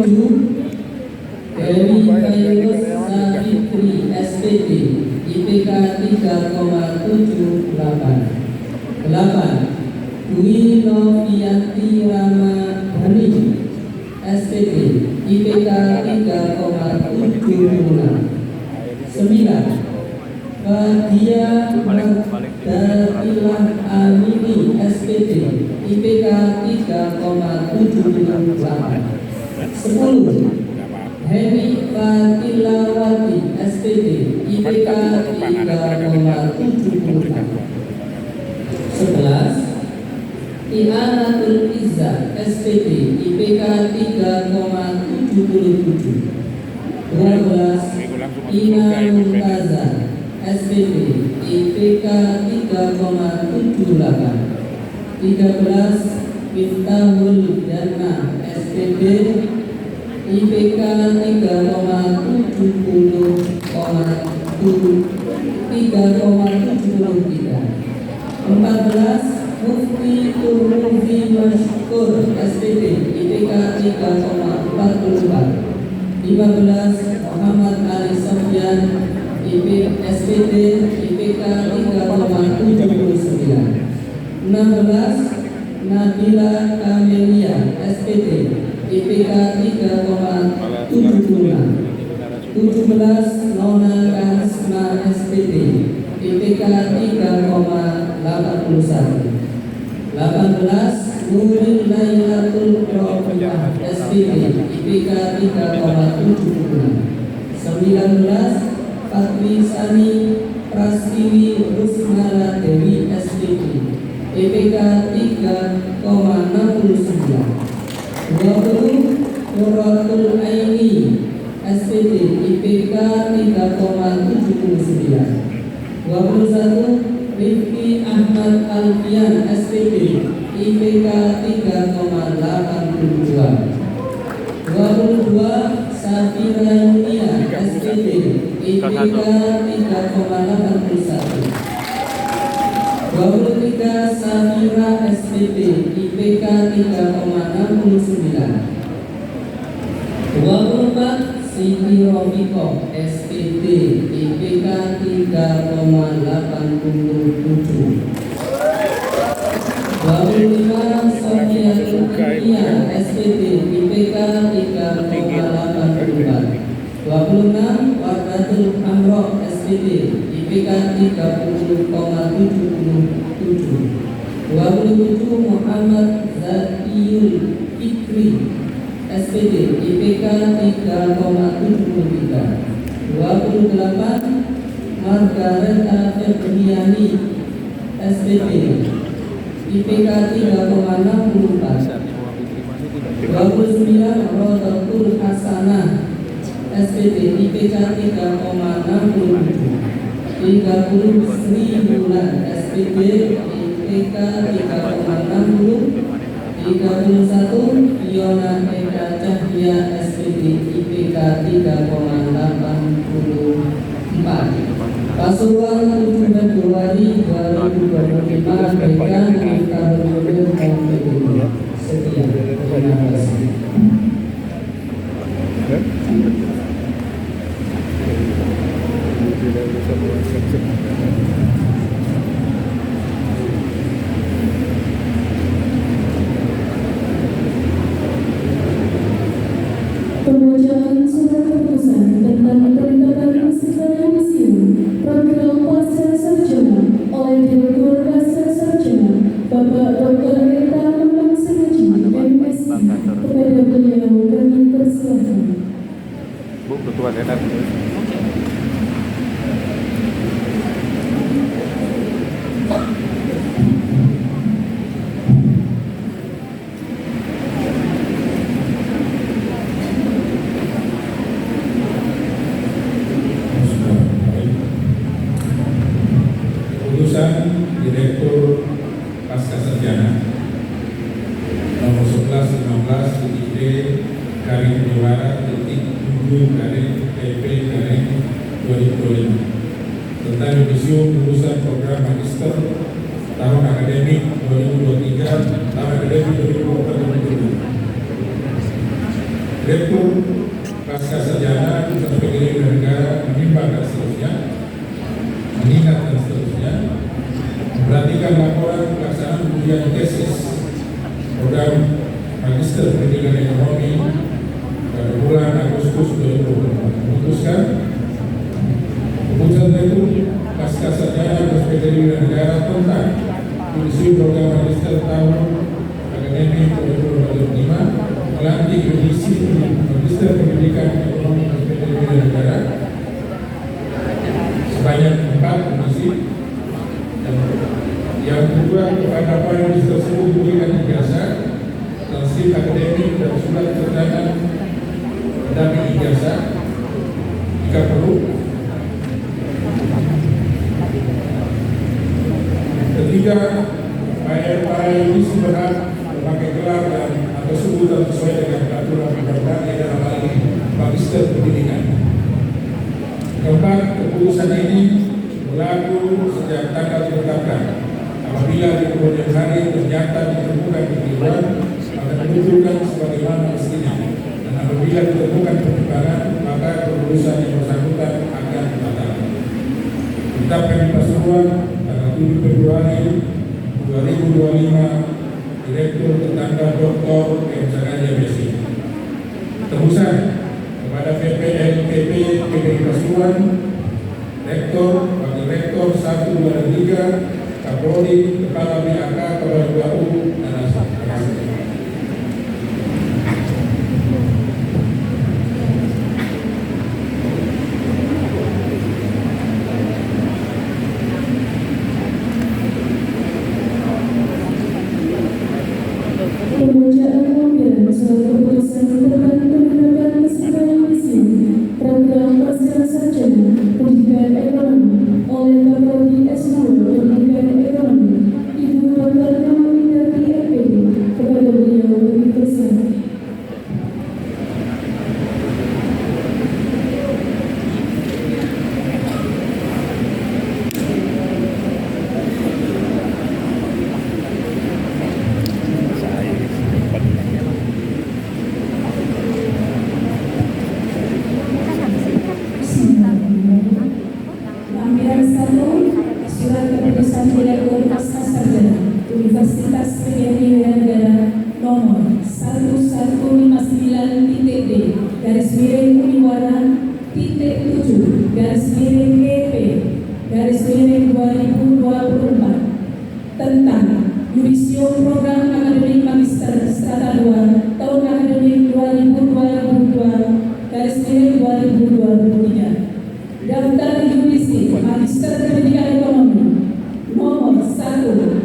Dewi Kairus Safitri SPB IPK 3,78. 8. Dwi Noviati Ramadhani SPB IPK 3,76. 9. Fadia Magdalilah Amini SPB IPK 3,78. 10. Heni Fatilawati SPB IPK 3,74. 11. Ianatul Izzah SPB IPK 3,77. 12. Ina Mumtazah SPP IPK 3,78. 13 Miftahul Jana SPP IPK 3,73. 14 Mufti Turmuzi Mashkur SPP IPK 3,44. 15 Muhammad Ali Sofyan SPT IPK 3,79. 16 Nabila Kamelia SPT IPK 3,76. 17 Nona Karisma SPT IPK 3,81. 18 Nuril Lailatul Qur'an SPT IPK 3,76. 19 Fatwi Sani Prastiwi Rusmala Dewi SPT IPK 3,69. 20 Nuratul Aini SPT IPK 3,79. 21 Rifki Ahmad Alfian SPT IPK 3,82. 22 Safira Yunia SPT IPK 3,81. 23 Safira SPT IPK 3,69. 24 Siti Robiko SPT IPK 3,87. 25 Sofiatul Dunia SPT IPK 3,84. 26 Wardatul Amroh SPT IPK 30,77. 27 Muhammad Zakiyul Fikri SPT IPK 3,73. 28 Margareta Febriani SPT IPK 3,64. 29 Rodatul Hasanah SPT IPK 3,67. 30 Sri Bulan SPT IPK 3,60. 31 Fiona Eka Cahya SPT IPK 3,84. Pasuruan 7 Februari 2025 mereka meminta berjodoh tahun kedua. Sekian. Terima kasih. Pembacaan surat keputusan tentang peningkatan kesetaraan museum program pasca sarjana oleh Direktur Pasca Sarjana Bapak Dr. Rita Bambang Sengaji MSc. Kepada beliau kami persilakan. Bu, ketua Senat. Keputusan Direktur Pasca Sarjana nomor 11/15 DID garing Penyelara titik 7 garing PP garing 2025 tentang museum lulusan program magister tahun akademik 2023 tahun akademik 2024. Direktur Pasca Sarjana Pusat Pendidikan Negara menimbang dan seterusnya, mengingat dan seterusnya, memperhatikan laporan pelaksanaan ujian tesis program Magister Pendidikan Ekonomi pada bulan Agustus 2024. Memutuskan keputusan Direktur Pasca Sarjana Pusat Pendidikan Negara tentang isi program Magister tahun akademik 2025 melantik isi Magister Pendidikan Ekonomi Pusat Pendidikan Negara sebanyak 4 komisi. Yang kedua, kepada para universitas tersebut diberikan ijazah, transkrip akademik dan surat keterangan pendamping ijazah. jika perlu. Ketiga, para yudisi berhak memakai gelar dan atau sebutan sesuai dengan peraturan perundang-undangan dalam hal ini Magister Pendidikan. Keempat, keputusan ini berlaku sejak tanggal ditetapkan. Apabila di kemudian hari ternyata ditemukan kekeliruan, akan menunjukkan sebagaimana mestinya. Dan apabila ditemukan pertimbangan, maka keputusan yang bersangkutan akan dibatalkan. Ditetapkan di Pasuruan tanggal 7 Februari 2025, Direktur Tetangga Dr. M. Sanaja Besi. Tebusan kepada PPLPP PPI Pasuruan, Rektor, Wakil Rektor 1, 2, dan 3, Kapolri, Kepala BAK, Kepala 2U, dan Asal. Pembacaan lampiran surat keputusan tentang penetapan keseimbangan misi program pasca sarjana pendidikan ekonomi oleh Kapolri S2 Pendidikan Ekonomi Ibu Dr. Namindarti MPD kepada beliau bagi pesan. Lampiran 1, surat keputusan Direktur Pasca Sarjana Universitas Pendidikan Negara nomor 1159.D /7/EP/2024 tentang Yudisium Program Akademik Magister Strata 2 tahun akademik 2022/2023. Daftar Yudisi Magister Pendidikan Ekonomi nomor 1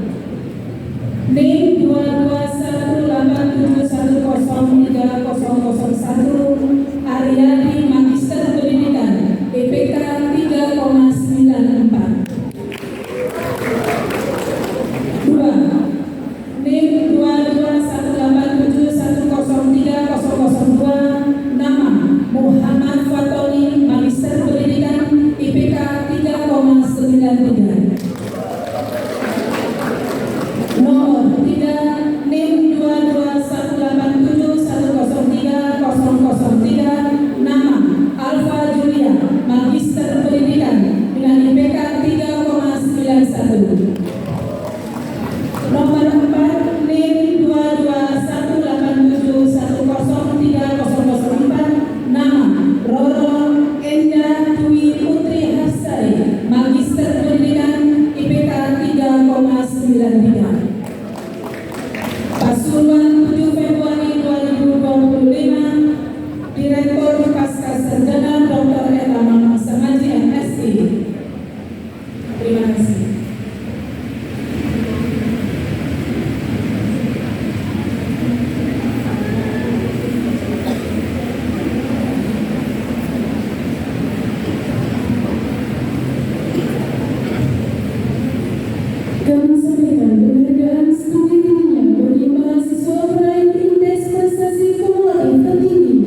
NIM 221871030001 Aryadi Magister Pendidikan IPK 3,94. 2 NIM 221871030002 nama Muhammad Fatoni Magister Pendidikan IPK 3,93. Nomor 3 NIM 221871030003 nama Alfa Julia Magister Pendidikan dengan IPK 3,91. Nomor 4 NIM 221871030004 nama Roro Enda Dwi Putri Hasari Magister Pendidikan IPK 3,93. Pasuruan 7 Februari 2025, Direktur Pasca Sarjana Dr. Erlangga Samaji MSI. Terima kasih. Kami sampaikan penghargaan studi tingginya bagi mahasiswa peraih indeks prestasi kumulatif tertinggi.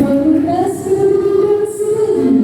Fakultas Pendidikan Psikologi.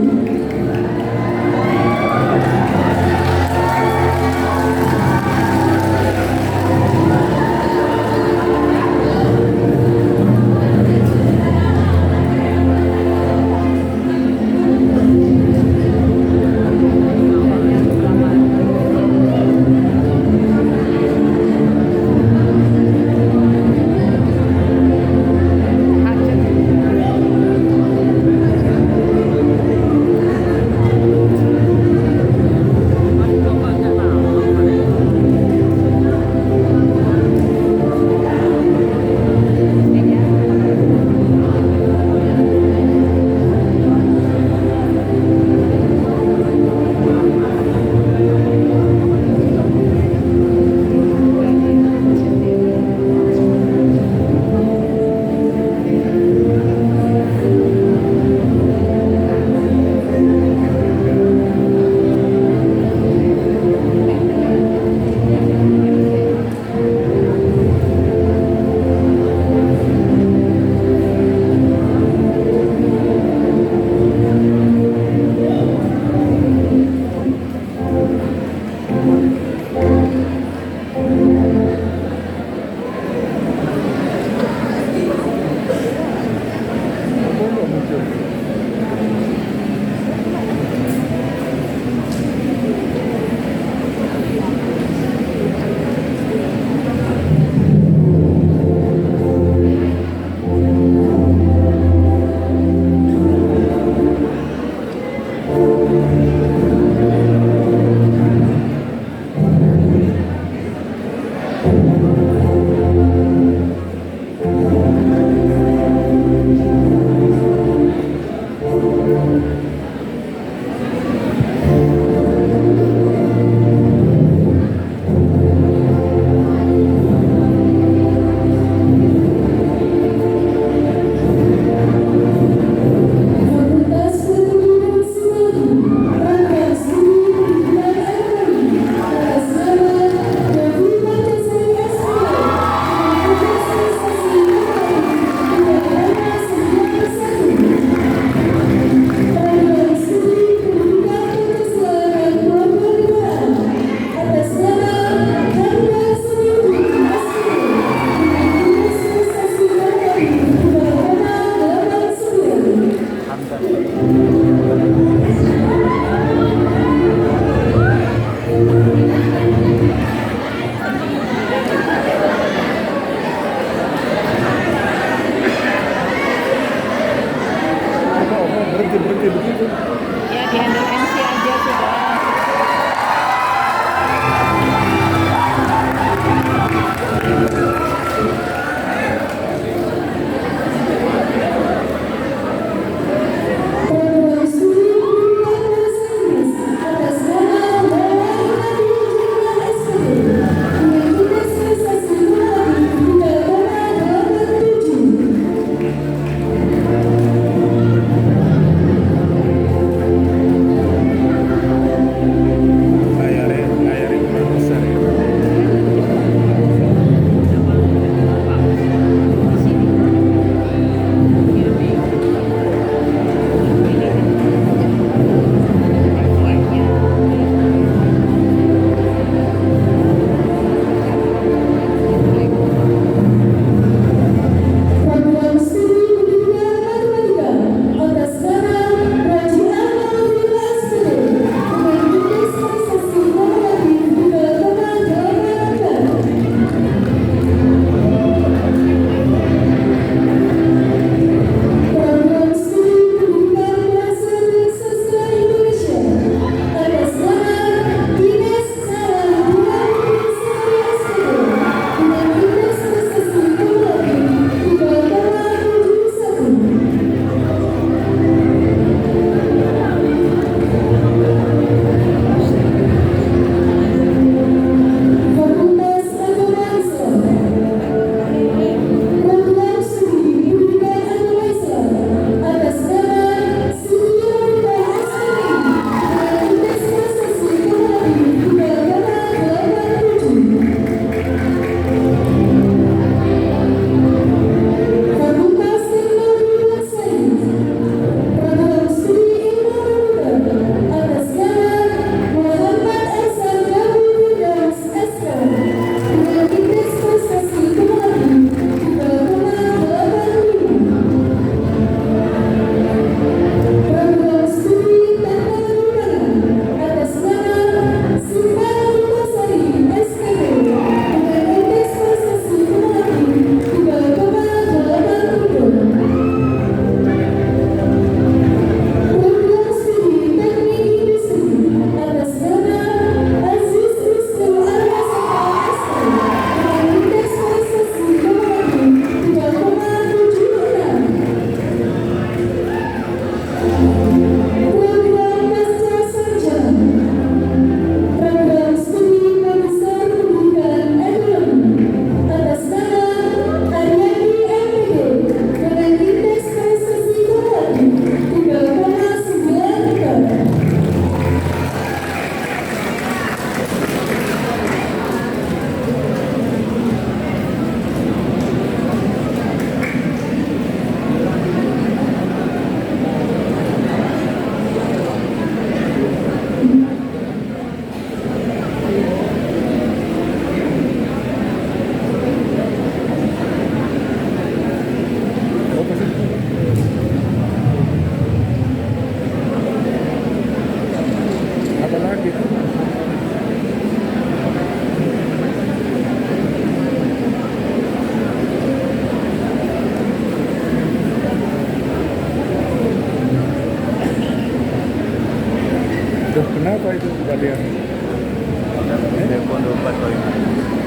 dia.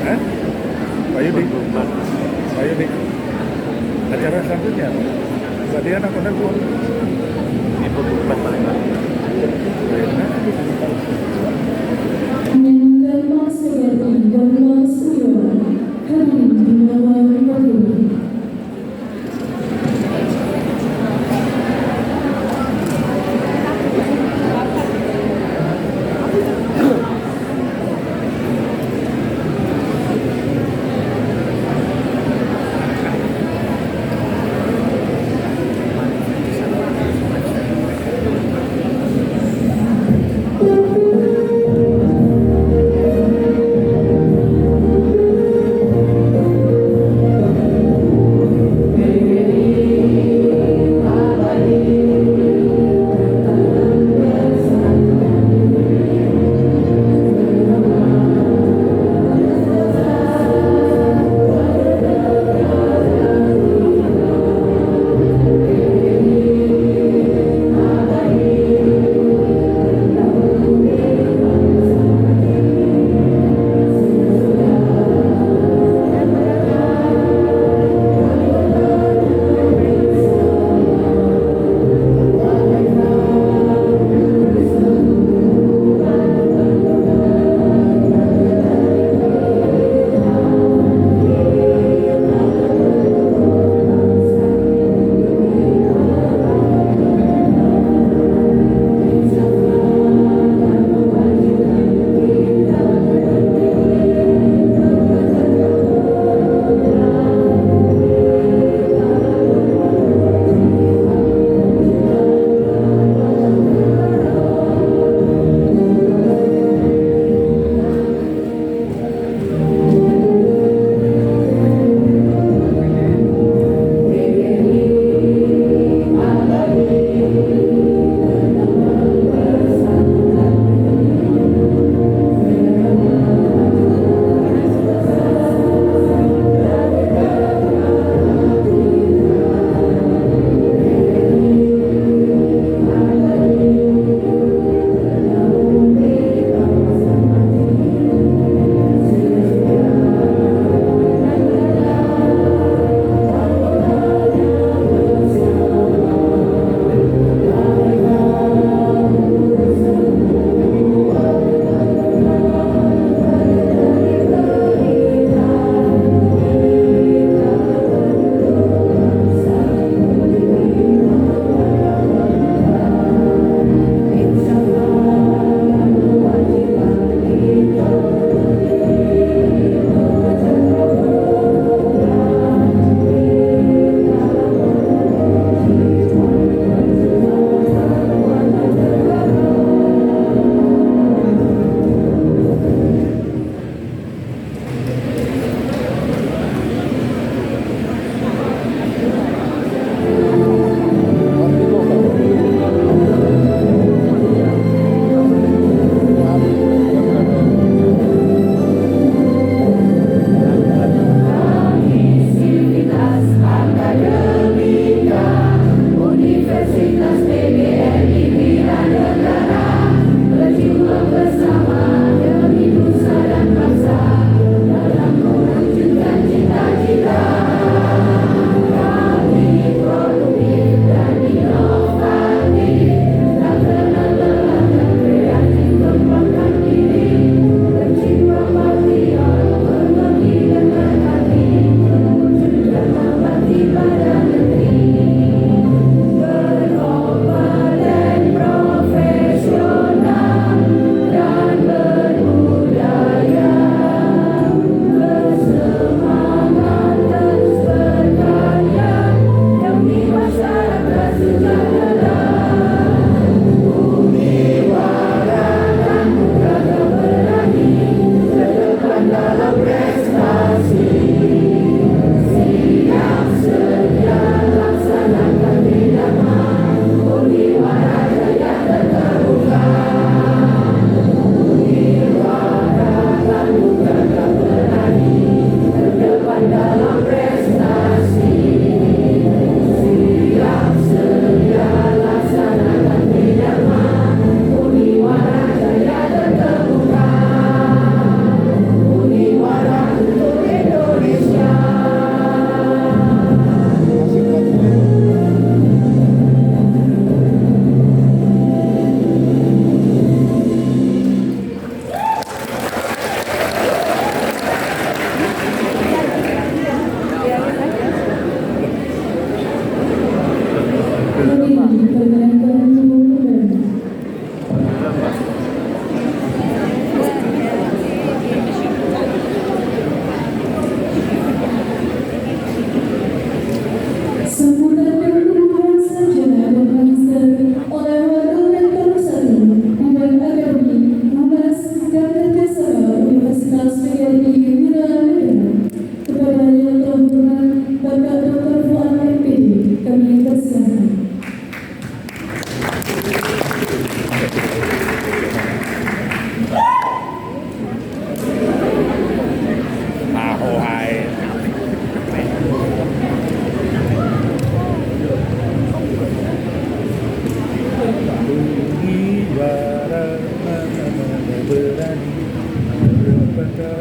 Hah? Pak Yudi. Pak Yudi. Acara selanjutnya apa? Pak Dian aku nelpon. Mengenai Mas Sugiyarti dan Mas Suryawan hadir di bawah podium.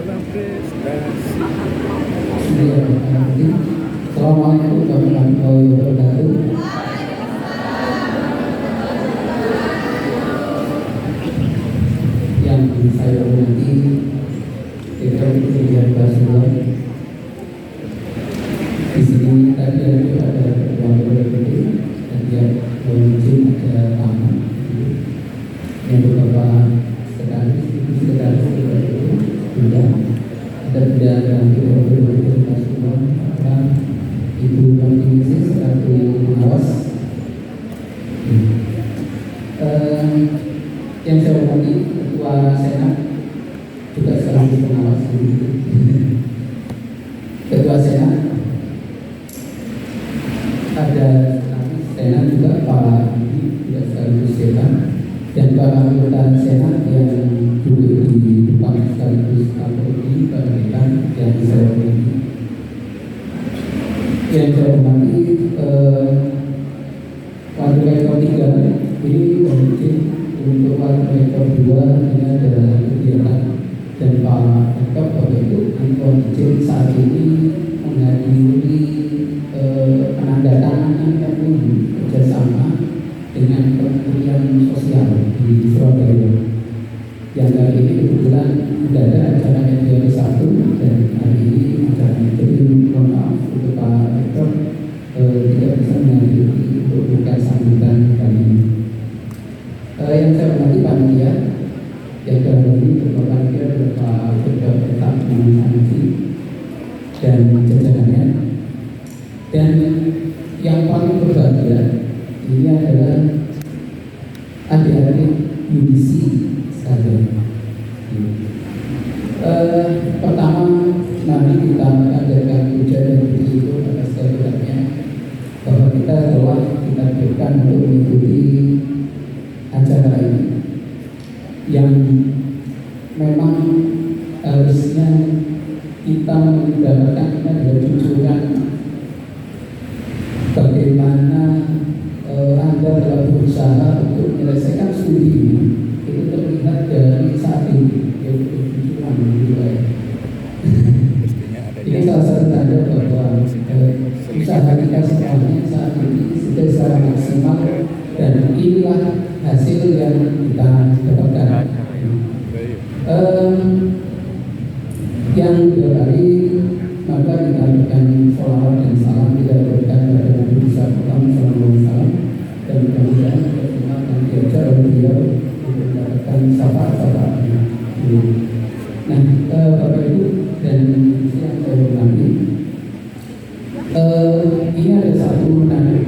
salam prestasi. Assalamualaikum warahmatullahi wabarakatuh. Yang saya hormati Direktur Pendidikan Basuhan. Di sini tadi ada Ketua BPD dan yang mungkin ada tamu yang beberapa sekretaris itu sudah ada dan Direktur Basuhan Ibu Martinisi selaku pengawas. Yang saya hormati Ketua Senat juga selaku pengawas. Ketua Senat ada Senat juga Pak juga sekaligus Senat dan para anggota Senat yang duduk di depan sekaligus Kapolri Pemerintahan yang saya hormati. Yang saya hormati waktu rekor 3 ini mungkin untuk waktu rekor 2 ini ada kegiatan dan Pak Rektor Bapak Ibu izin saat ini menghadiri penandatanganan MOU kerjasama dengan Kementerian Sosial di Surabaya. Yang kali ini kebetulan sudah ada acara media 1 dan hari ini acaranya, jadi mohon maaf untuk Pak Rektor tidak bisa menghadiri untuk bukan sambutan kali ini. Yang saya hormati panitia, yang dalam ini Ketua Panitia adalah Pak Ketua Petak Mansanji dan jajarannya. Dan yang paling berbahagia ini adalah adik-adik UDC sekalian. Pertama, nanti kita mengadakan ujian dan uji itu atas kebenarannya bahwa kita telah kita berikan untuk mengikuti acara ini yang memang harusnya kita menggambarkan kita adalah tujuan bagaimana Anda telah berusaha untuk menyelesaikan studi ini. Itu terlihat dari saat ini, yaitu tujuan juga. Ini salah satu tanda bahwa usaha kita semuanya saat ini sudah secara maksimal dan inilah hasil yang kita dapatkan. Yang berkali maka kita berikan sholawat dan salam kita berikan kepada Nabi besar Muhammad SAW dan mudah-mudahan kita akan diajar oleh beliau untuk mendapatkan syafaat-syafaatnya. Nah, Bapak Ibu dan yang saya hormati, ini ada satu menarik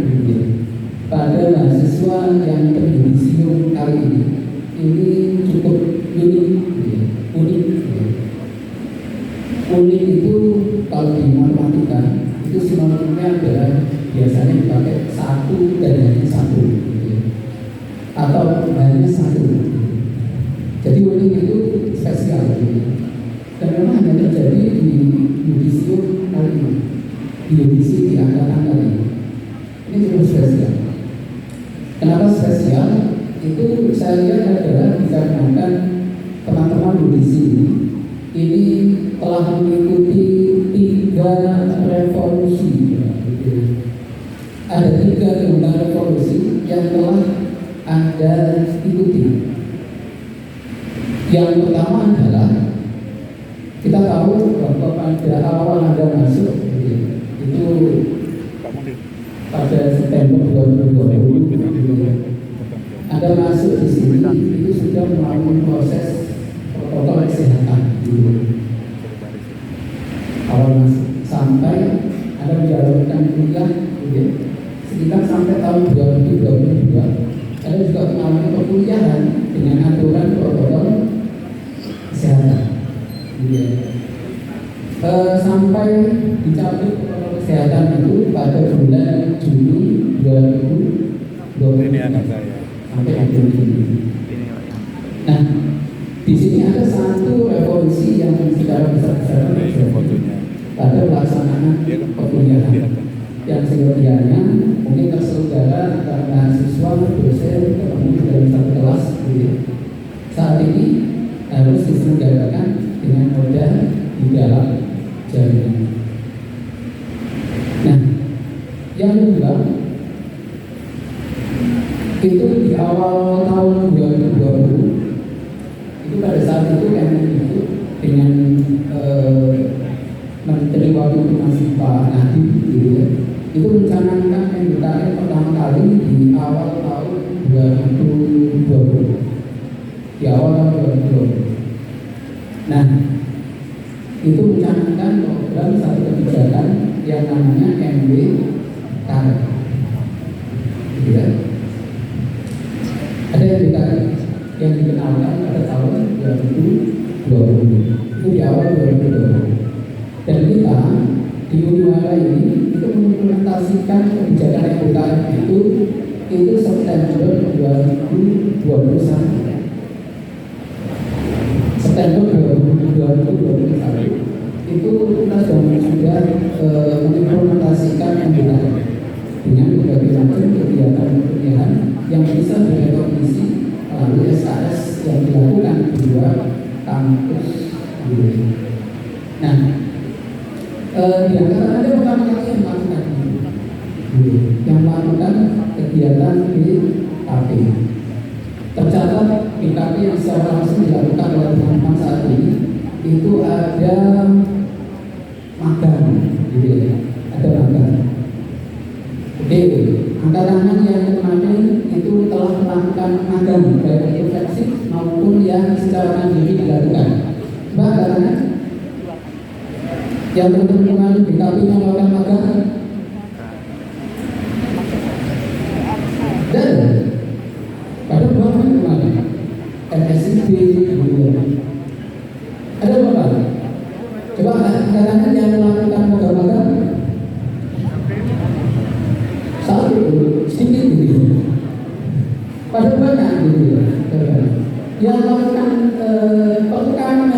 pada mahasiswa yang terjudisium kali ini cukup unik. Unik itu kalau di matematika itu sinonimnya adalah biasanya dipakai satu dan hanya satu, atau hanya satu. Jadi unik itu spesial, dan memang hanya terjadi di yudisium kali ini, di yudisi di angkatan kali ini. Ini cukup spesial. Kenapa spesial? Itu saya lihat adalah dikarenakan teman-teman yudisi ini telah mengikuti 3 revolusi. Ada 3 gelombang revolusi yang telah Anda ikuti. Yang pertama adalah kita tahu bahwa pada awal Anda masuk itu pada September 2020 Anda masuk di sini itu sudah melalui proses protokol kesehatan awal masuk sampai Anda menjalankan kuliah sekitar sampai tahun 2022 Anda juga mengalami perkuliahan dengan aturan protokol kesehatan sampai dicabut protokol kesehatan itu pada bulan Juni 2020 ini anak saya sampai Juni. Nah, di sini ada satu revolusi yang secara besar-besaran pada pelaksanaan perkuliahan yang seyogianya mungkin terselenggara antara mahasiswa, dosen, ketemu dalam satu kelas. Saat ini harus diselenggarakan dengan moda di dalam jaringan. Nah, yang kedua itu di awal tahun 2020 itu pada saat itu Kemendikbud itu dengan Menteri waktu itu masih Pak Nadiem gitu ya, itu mencanangkan MBKM pertama kali di awal tahun 2020, di awal tahun 2020. Nah, itu mencanangkan program satu kebijakan yang namanya MBKM, gitu ya. Ada yang dikenalkan pada tahun 2020, itu di awal 2020. Dan kita di Uniwara ini itu mengimplementasikan kebijakan MBKM itu September 2021. September 2021 itu kita sudah mengimplementasikan MBKM dengan berbagai macam kegiatan yang bisa direkognisi melalui SKS yang dilakukan di luar kampus. Nah, di antara ada pertama kali yang melakukan yang melakukan kegiatan di KP. Tercatat di KP yang secara langsung dilakukan oleh teman-teman saat ini itu ada magang, gitu ya, ada magang. Oke, angkatan yang kemarin itu telah melakukan magang baik intensif maupun yang secara mandiri dilakukan. Mbak angkatannya yang teman-teman di KP yang melakukan magang dan pada bulan kemarin MSIP ada berapa? Coba angkatan yang melakukan magang satu sedikit gitu, pada banyak gitu yang melakukan pertukaran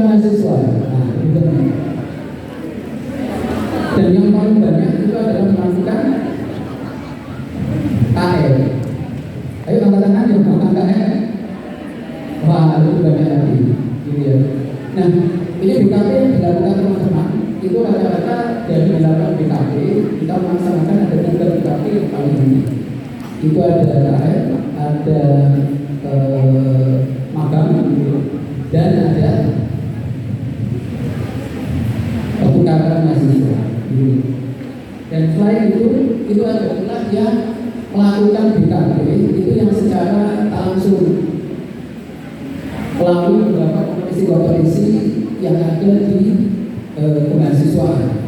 mahasiswa. Nah, itu. Dan yang paling banyak itu adalah melakukan KL. Ayo angkatan aja melakukan KL. Wah, itu banyak lagi, gitu ya. Nah, ini BKP yang dilakukan teman-teman itu rata-rata dari 8 BKP kita melaksanakan ada 3 BKP yang paling ini. Itu ada KL, ada magang, dan ada pertukaran mahasiswa. Dan selain itu ada pula yang melakukan BKP itu yang secara langsung melalui beberapa kompetisi yang ada di kemahasiswaan.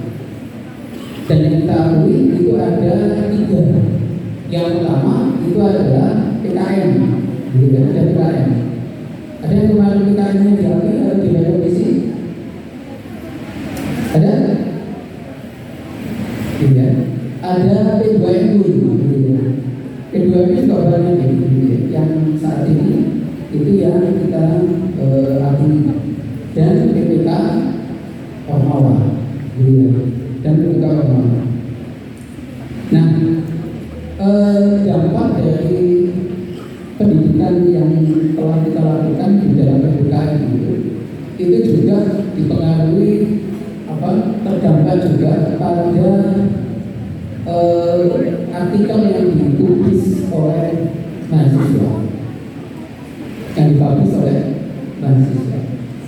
Dan yang kita akui itu ada 3. Yang pertama itu adalah PKM, gitu kan, ada PKM. Ada yang kemarin PKM-nya diakui di kompetisi? Ada? Iya. Ada P2MU, P2MU juga banyak yang saat ini itu yang kita akui, dan PPK Ormawa, dan PPK Ormawa. Nah, dampak dari pendidikan yang telah kita lakukan di dalam PPKM itu juga dipengaruhi terdampak juga pada artikel yang dipublis oleh mahasiswa, yang dipublis oleh mahasiswa,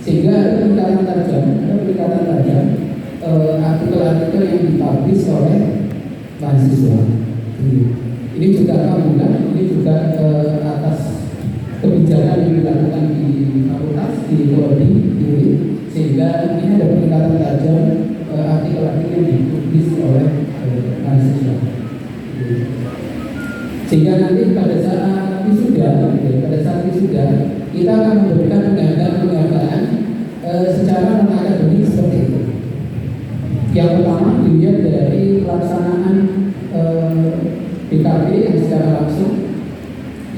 sehingga ada peningkatan tajam artikel-artikel yang dipublis oleh mahasiswa. Ini juga alhamdulillah, ini juga atas kebijakan yang dilakukan di fakultas, di prodi, sehingga ini ada peningkatan tajam artikel-artikel yang dipublis oleh mahasiswa. Sehingga nanti pada saat wisuda kita akan memberikan penghargaan secara non-akademik seperti itu. Yang pertama dilihat dari pelaksanaan BKP yang secara langsung.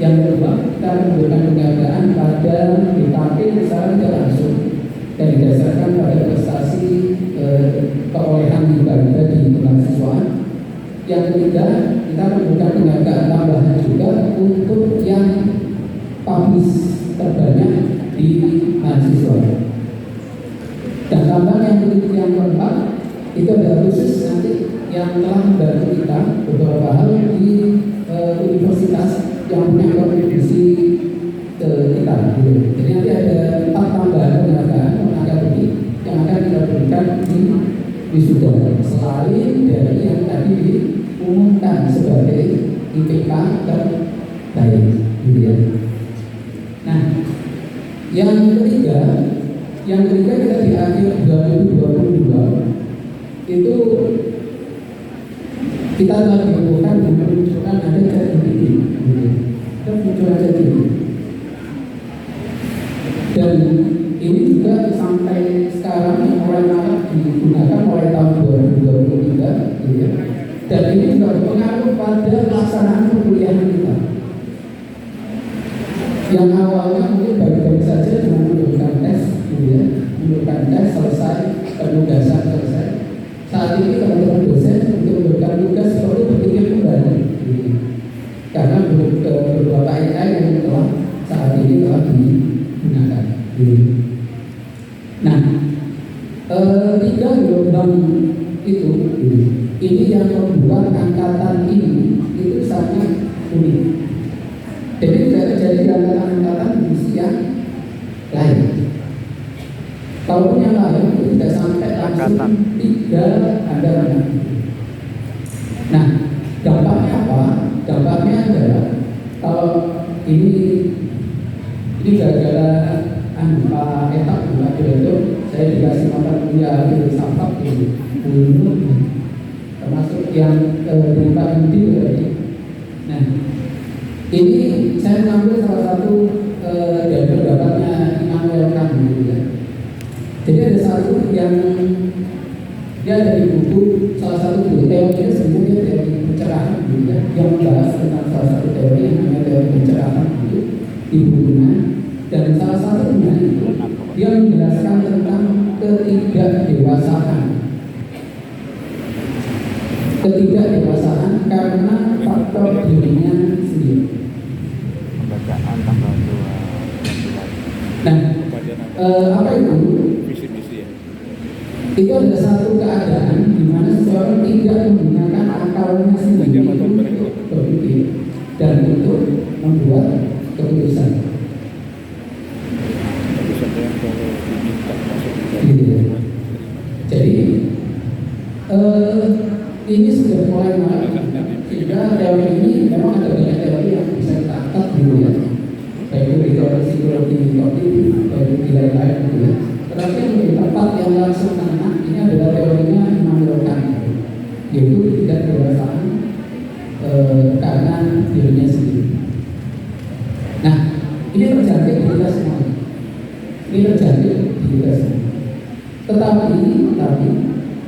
Yang kedua, kita akan memberikan penghargaan pada BKP yang secara tidak langsung dan didasarkan pada prestasi perolehan juga di kemahasiswaan. Yang ketiga, kita memberikan penghargaan tambahan juga untuk yang publish terbanyak di mahasiswa. Dan tambahan yang keempat itu ada khusus nanti yang telah membantu kita beberapa hal di universitas yang punya kontribusi ke kita. Jadi nanti ada 4 tambahan penghargaan non-akademik yang akan kita berikan di wisuda selain dari yang tadi diumumkan sebagai IPK terbaik, gitu ya. Nah, yang ketiga kita di akhir 2022 itu kita telah diumumkan memunculkan ada ChatGPT, kita munculkan ChatGPT, dan ini juga sampai sekarang yang mulai marak digunakan mulai tahun 2023, gitu ya. Dan ini juga berpengaruh pada pelaksanaan perkuliahan kita. Yang awalnya mungkin baik-baik saja dengan menunjukkan tes, gitu ya, menunjukkan tes selesai, penugasan selesai. Saat ini teman-teman dosen untuk memberikan tugas perlu berpikir kembali, gitu. Karena beberapa AI yang telah saat ini telah digunakan. Gitu. Nah, 3 gelombang itu, ini yang membuat angkatan ini itu sangat unik. Jadi tidak terjadi di angkatan divisi yang lain. Kalaupun yang lain itu tidak sampai langsung 3 angkatan. Nah, dampaknya apa? Dampaknya adalah kalau ini gara-gara Pak Etak, Pak Direktur, saya dikasih mata kuliah filsafat dulu, termasuk yang dari Pak Yudi tadi. Nah, ini saya mengambil salah satu dari pendapatnya Immanuel Kant, gitu ya. Jadi ada satu yang dia dari buku, salah satu buku teorinya sebenarnya dari pencerahan, gitu ya, yang membahas tentang salah satu teori yang namanya teori pencerahan itu di bukunya. Dan salah satunya itu dia menjelaskan tentang ketidakdewasaan karena faktor dirinya sendiri. Nah, apa itu? Itu adalah satu keadaan di mana seseorang tidak menggunakan akalnya sendiri untuk berpikir dan untuk membuat keputusan. Jadi ini sudah mulai sehingga teori ini memang ada banyak teori yang bisa kita angkat dulu ya, baik itu di teori psikologi kognitif, baik itu di lain-lain gitu ya. Tetapi yang lebih tepat yang langsung kena ini adalah teorinya Immanuel Kant, yaitu ketidakdewasaan karena dirinya sendiri. Nah, ini terjangkit di kita semua. Ini terjangkit di kita semua. Tetapi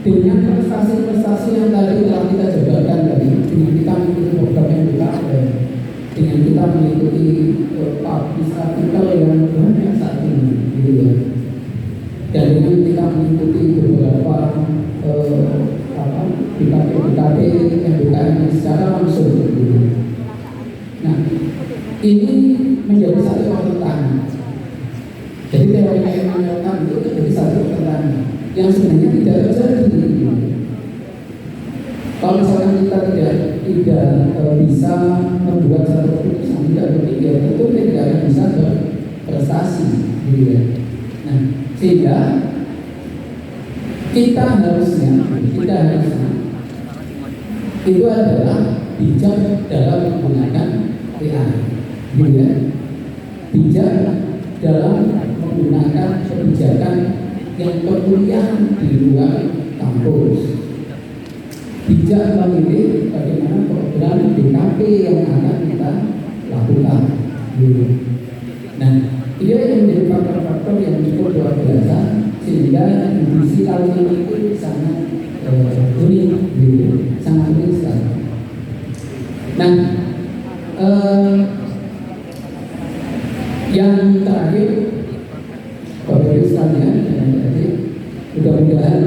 dengan prestasi-prestasi yang tadi telah kita jabarkan tadi, dengan kita mengikuti program yang kita ada, dengan kita mengikuti publish artikel yang banyak saat ini, gitu ya. Dan dengan kita mengikuti beberapa BKP MBKM yang secara langsung, gitu. Nah, ini menjadi satu pertentangan. Jadi teori yang menyatakan itu menjadi satu pertentangan yang sebenarnya tidak terjadi. Kalau misalkan kita tidak bisa membuat satu keputusan, tidak berpikir, itu tidak akan bisa berprestasi, gitu ya. Nah, sehingga kita harusnya itu adalah bijak dalam menggunakan AI, gitu ya. Bijak dalam menggunakan kebijakan yang perkuliahan di luar kampus, bijak memilih bagaimana program BKP yang akan kita lakukan. Nah, ini yang menjadi faktor-faktor yang cukup luar biasa sehingga divisi tahun ini itu sangat unik, sangat unik sekali. Nah, yang terakhir, Bapak Ibu sekalian, mudah-mudahan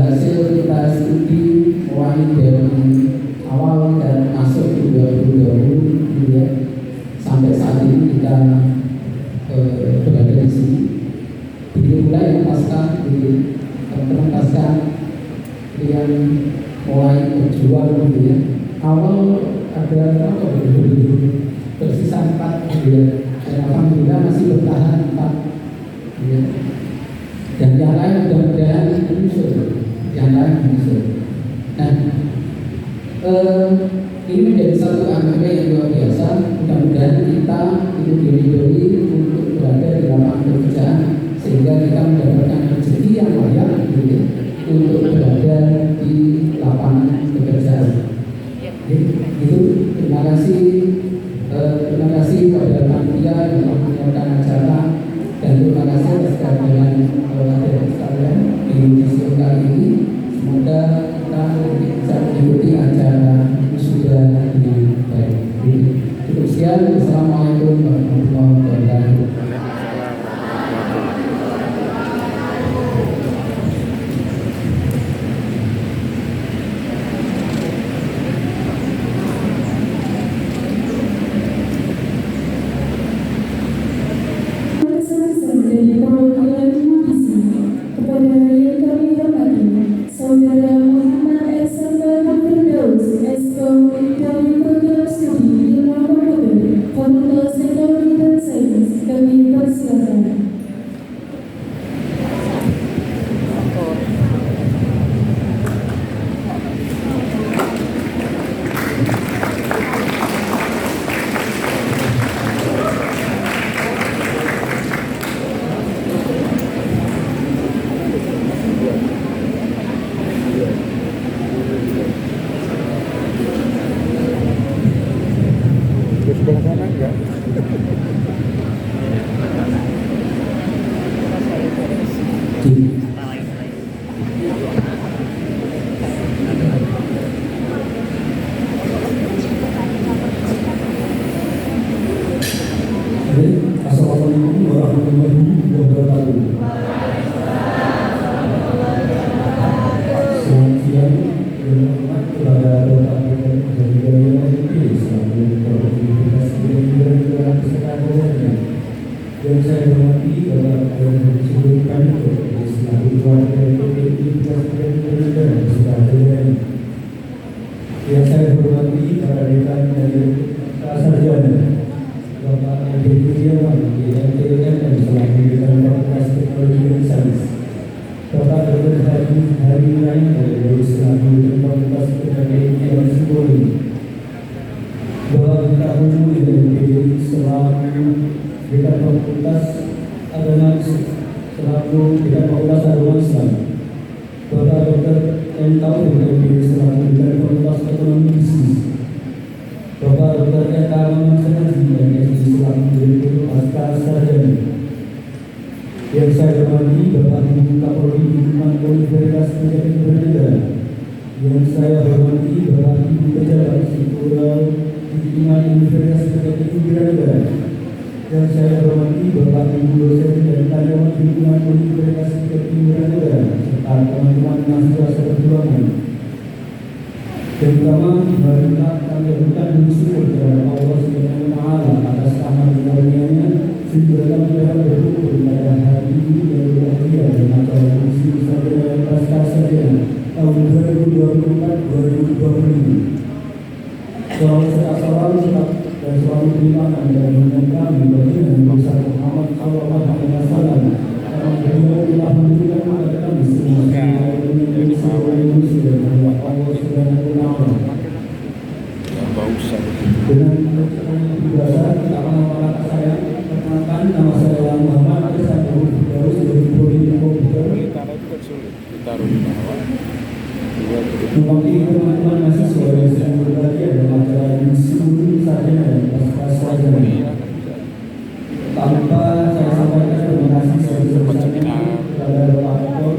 hasil kita studi mulai dari awal dan masuk di 2020 sampai saat ini kita berada alhamdulillah yang pasca di teman-teman pasca yang mulai berjuang gitu ya. Awal ada apa tersisa 4 gitu ya. Dan alhamdulillah masih bertahan 4 gitu ya. Dan yang lain mudah-mudahan menyusul, yang lain menyusul. Nah, ini menjadi satu anugerah yang luar biasa. Mudah-mudahan kita itu diridhoi untuk berada di lapangan pekerjaan sehingga kita mendapatkan rezeki yang layak gitu ya, untuk berada di lapangan pekerjaan. Itu terima kasih kepada panitia yang telah menyiapkan acara, dan terima kasih atas kehadiran hadirin sekalian di museum kali ini. Semoga kita bisa mengikuti acara wisuda dengan baik. Cukup sekian. Assalamualaikum warahmatullahi wabarakatuh. Menjadi perwakilan divisi kepada yang kami hormati Saudara Muhammad Esamba Firdaus, Eskom dari Program Studi Ilmu Komputer Fakultas Teknologi dan Sains, kami persilakan. Terus sebelah sana enggak? Assalamualaikum warahmatullahi wabarakatuh. Selamat siang, hormat kepada rekan-rekan dari daerah ini, selaku Komunitas dan Kesehatan yang saya hormati Bapak dan disebutkan selaku keluarga Universitas dan Kesehatan yang saya hormati para dekan dari sarjana Bapak Adi Kurniawan, DMTN dan selaku dekan Fakultas Teknologi dan Sains, Bapak Dr. Hari Lain dari selaku dekan Fakultas Teknologi dan Psikologi, Bapak Dr. dari PDI selaku dekan Fakultas Agama selaku dekan Fakultas Agama Islam, Bapak Dr. M. Taufik dari PDI selaku dekan Fakultas Ekonomi Bisnis, Bapak Dr. Eka Mansanazi dan SI selaku Direktur Pasca Sarjana. Yang saya hormati Bapak Ibu Kapolri Hikmat Universitas Negara. Yang saya hormati Bapak Ibu Pejabat Struktural Hikmat Universitas Negara. Yang saya hormati Bapak Ibu dosen dan karyawan Hikmat Universitas Negara serta teman-teman mahasiswa seperjuangan. Terutama marilah kami lakukan bersyukur kepada Allah Subhanahu wa Ta'ala atas amal karunia-Nya sehingga kami dapat bersyukur pada hari ini yang berbahagia dan acara musim sarjana pasca sarjana tahun 2024-2025. Selalu salam dan selalu terimakan dan mengenai kami baginda Besar Muhammad Sallallahu Alaihi Wasallam karena beliau telah memberikan kepada kami semua Allah Subhanahu wa Ta'ala. Dengan biasa kita mengenal saya, perkenalkan nama saya Muhammad Esamba Firdaus dari Prodi Komputer. Mewakili teman-teman mahasiswa yang sedang berbahagia dalam acara wisuda sarjana dan pasca sarjana. Tanpa saya sampaikan terima kasih sebesar-besarnya kepada Bapak Rektor,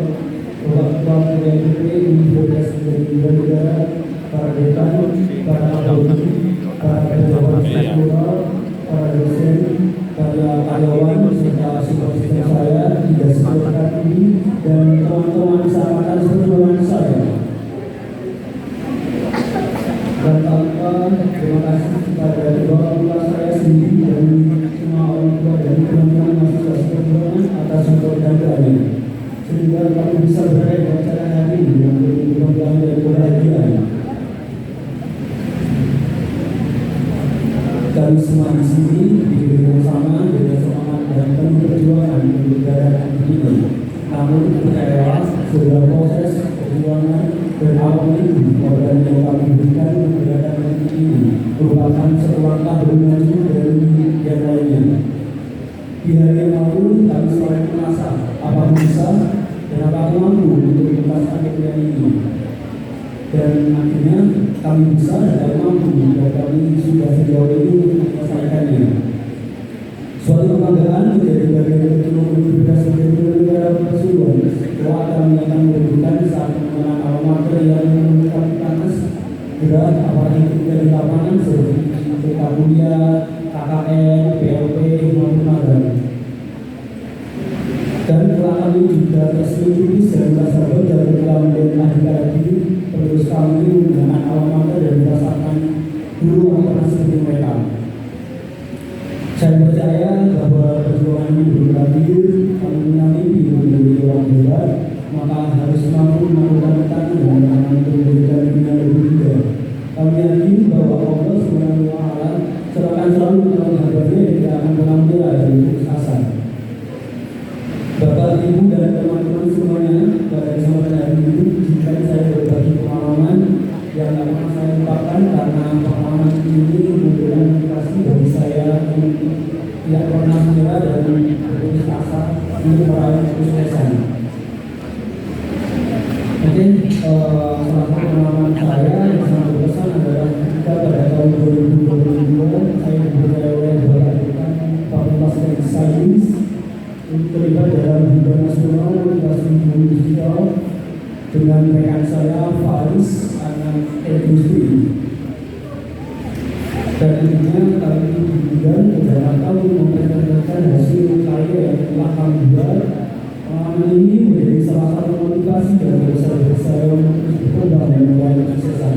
Bapak Ketua PDIP Universitas Negara, para dekan, para alumni, para pejabat struktural, para dosen, para karyawan serta asisten saya tidak sebutkan ini dan teman-teman sahabat seperjuangan saya. Dan tanpa terima kasih kepada kedua orang tua saya sendiri program lain, sehingga kami bisa berada di acara hari ini yang program dan kebahagiaan. Kami semua di sini diberi bersama dengan semangat dan penuh perjuangan untuk negara ini. Namun percayalah, sudah proses perjuangan dan awal itu organ yang kami berikan kepada negeri ini merupakan sebuah langkah maju dari yang lainnya. Di hari yang lalu kami selalu merasa apa bisa dan apa mampu untuk menuntaskan kegiatan ini. Dan akhirnya kami bisa dan mampu dan kami sudah sejauh ini untuk menyelesaikannya. Suatu kebanggaan menjadi bagian kecil Universitas Negara Pasuruan. Doa kami akan memberikan saat mengenang alma mater yang memiliki panas gerak apalagi dari lapangan seperti TK Kuliah, KKN, PLP, maupun magang. Dan telah kami juga resmi tulis dan berdasarkan dari dalam dan adik diri terus kami menggunakan alma mater dan berdasarkan guru yang pernah seperti mereka. Saya percaya bahwa perjuangan ini belum berakhir. Kami punya mimpi menjadi orang hebat, maka harus mampu melakukan tangan dan tangan untuk memberikan dunia lebih indah. Kami yakin bahwa Allah SWT akan selalu menolong hamba-Nya yang tidak akan pernah menyerah dari putus asa. Bapak, Ibu, dan teman-teman semuanya, pada kesempatan hari ini izinkan saya berbagi pengalaman yang tak pernah saya lupakan karena pengalaman ini memberikan motivasi bagi saya untuk tidak pernah menyerah dan berputus asa untuk meraih kesuksesan. Oke, salah satu pengalaman saya yang sangat berkesan adalah ketika pada tahun 2022 saya dipercaya oleh Bapak Dekan Fakultas Teknik Sains untuk terlibat dalam Bidang Nasional Komunikasi Digital dengan rekan saya Faris anak industri. Dan intinya kami diundang ke Jakarta untuk mempresentasikan hasil karya yang telah kami buat. Pengalaman ini menjadi salah satu motivasi dan besar saya untuk berkembang dan meraih kesuksesan.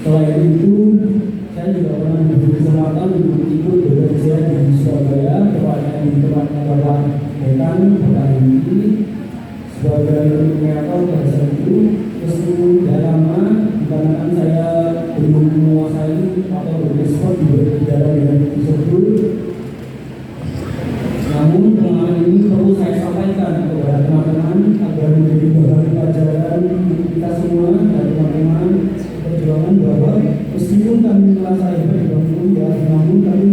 Selain itu, saya juga pernah diberi kesempatan untuk ikut bekerja di Surabaya, tepatnya di tempat Bapak Dekan Bapak ini sebagai koordinator pada saat itu. Meskipun tidak lama, dikarenakan saya belum menguasai atau berespon di dalam bidang tersebut. Namun pengalaman ini perlu saya sampaikan kepada teman-teman agar menjadi bahan pelajaran untuk kita semua dan teman-teman perjuangan bahwa meskipun kami merasa hebat di bangku kuliah, namun kami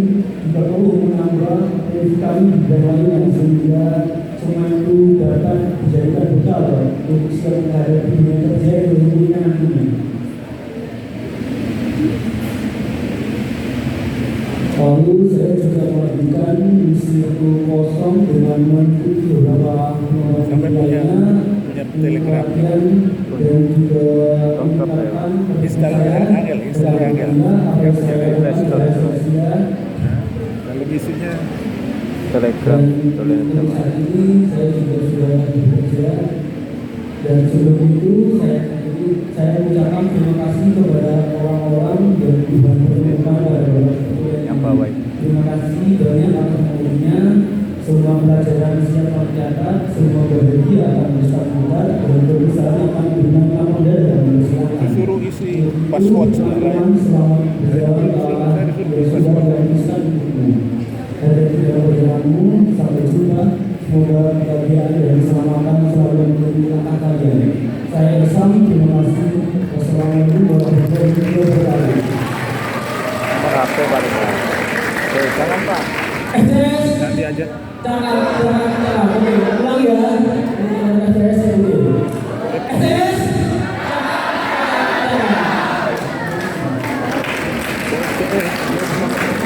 juga perlu menambah ilmu kami di bidang lain sehingga semua itu dapat dijadikan bekal untuk siap menghadapi dunia kerja yang lebih nantinya. Lalu saya juga melanjutkan misi itu kosong dengan mengikuti beberapa penelitiannya, pelatihan dan juga meningkatkan kepercayaan apa yang saya lakukan di sosial. Kalau isinya Dan untuk saat ini saya juga sudah bekerja dan sebelum itu saya mengucapkan terima kasih kepada orang-orang yang Tuhan pertemukan pada yang bawa. Terima kasih banyak atas waktunya. Semua pelajaran siap tercatat, semua berbagi akan bersambungkan dan berbicara akan benar-benar mudah dan bersilakan. disuruh isi password segala. Selamat berjalan ke arah Yesus dan Kristus untukmu. Dan tidak berjalanmu, sampai jumpa. Semoga kebahagiaan dan keselamatan selalu menjadi langkah kalian. Saya Esam, terima kasih. Wassalamualaikum warahmatullahi wabarakatuh. Nomor HP paling. Oke, jangan Pak. Nanti aja. Jangan. Ulang ya. SDS dulu. SDS.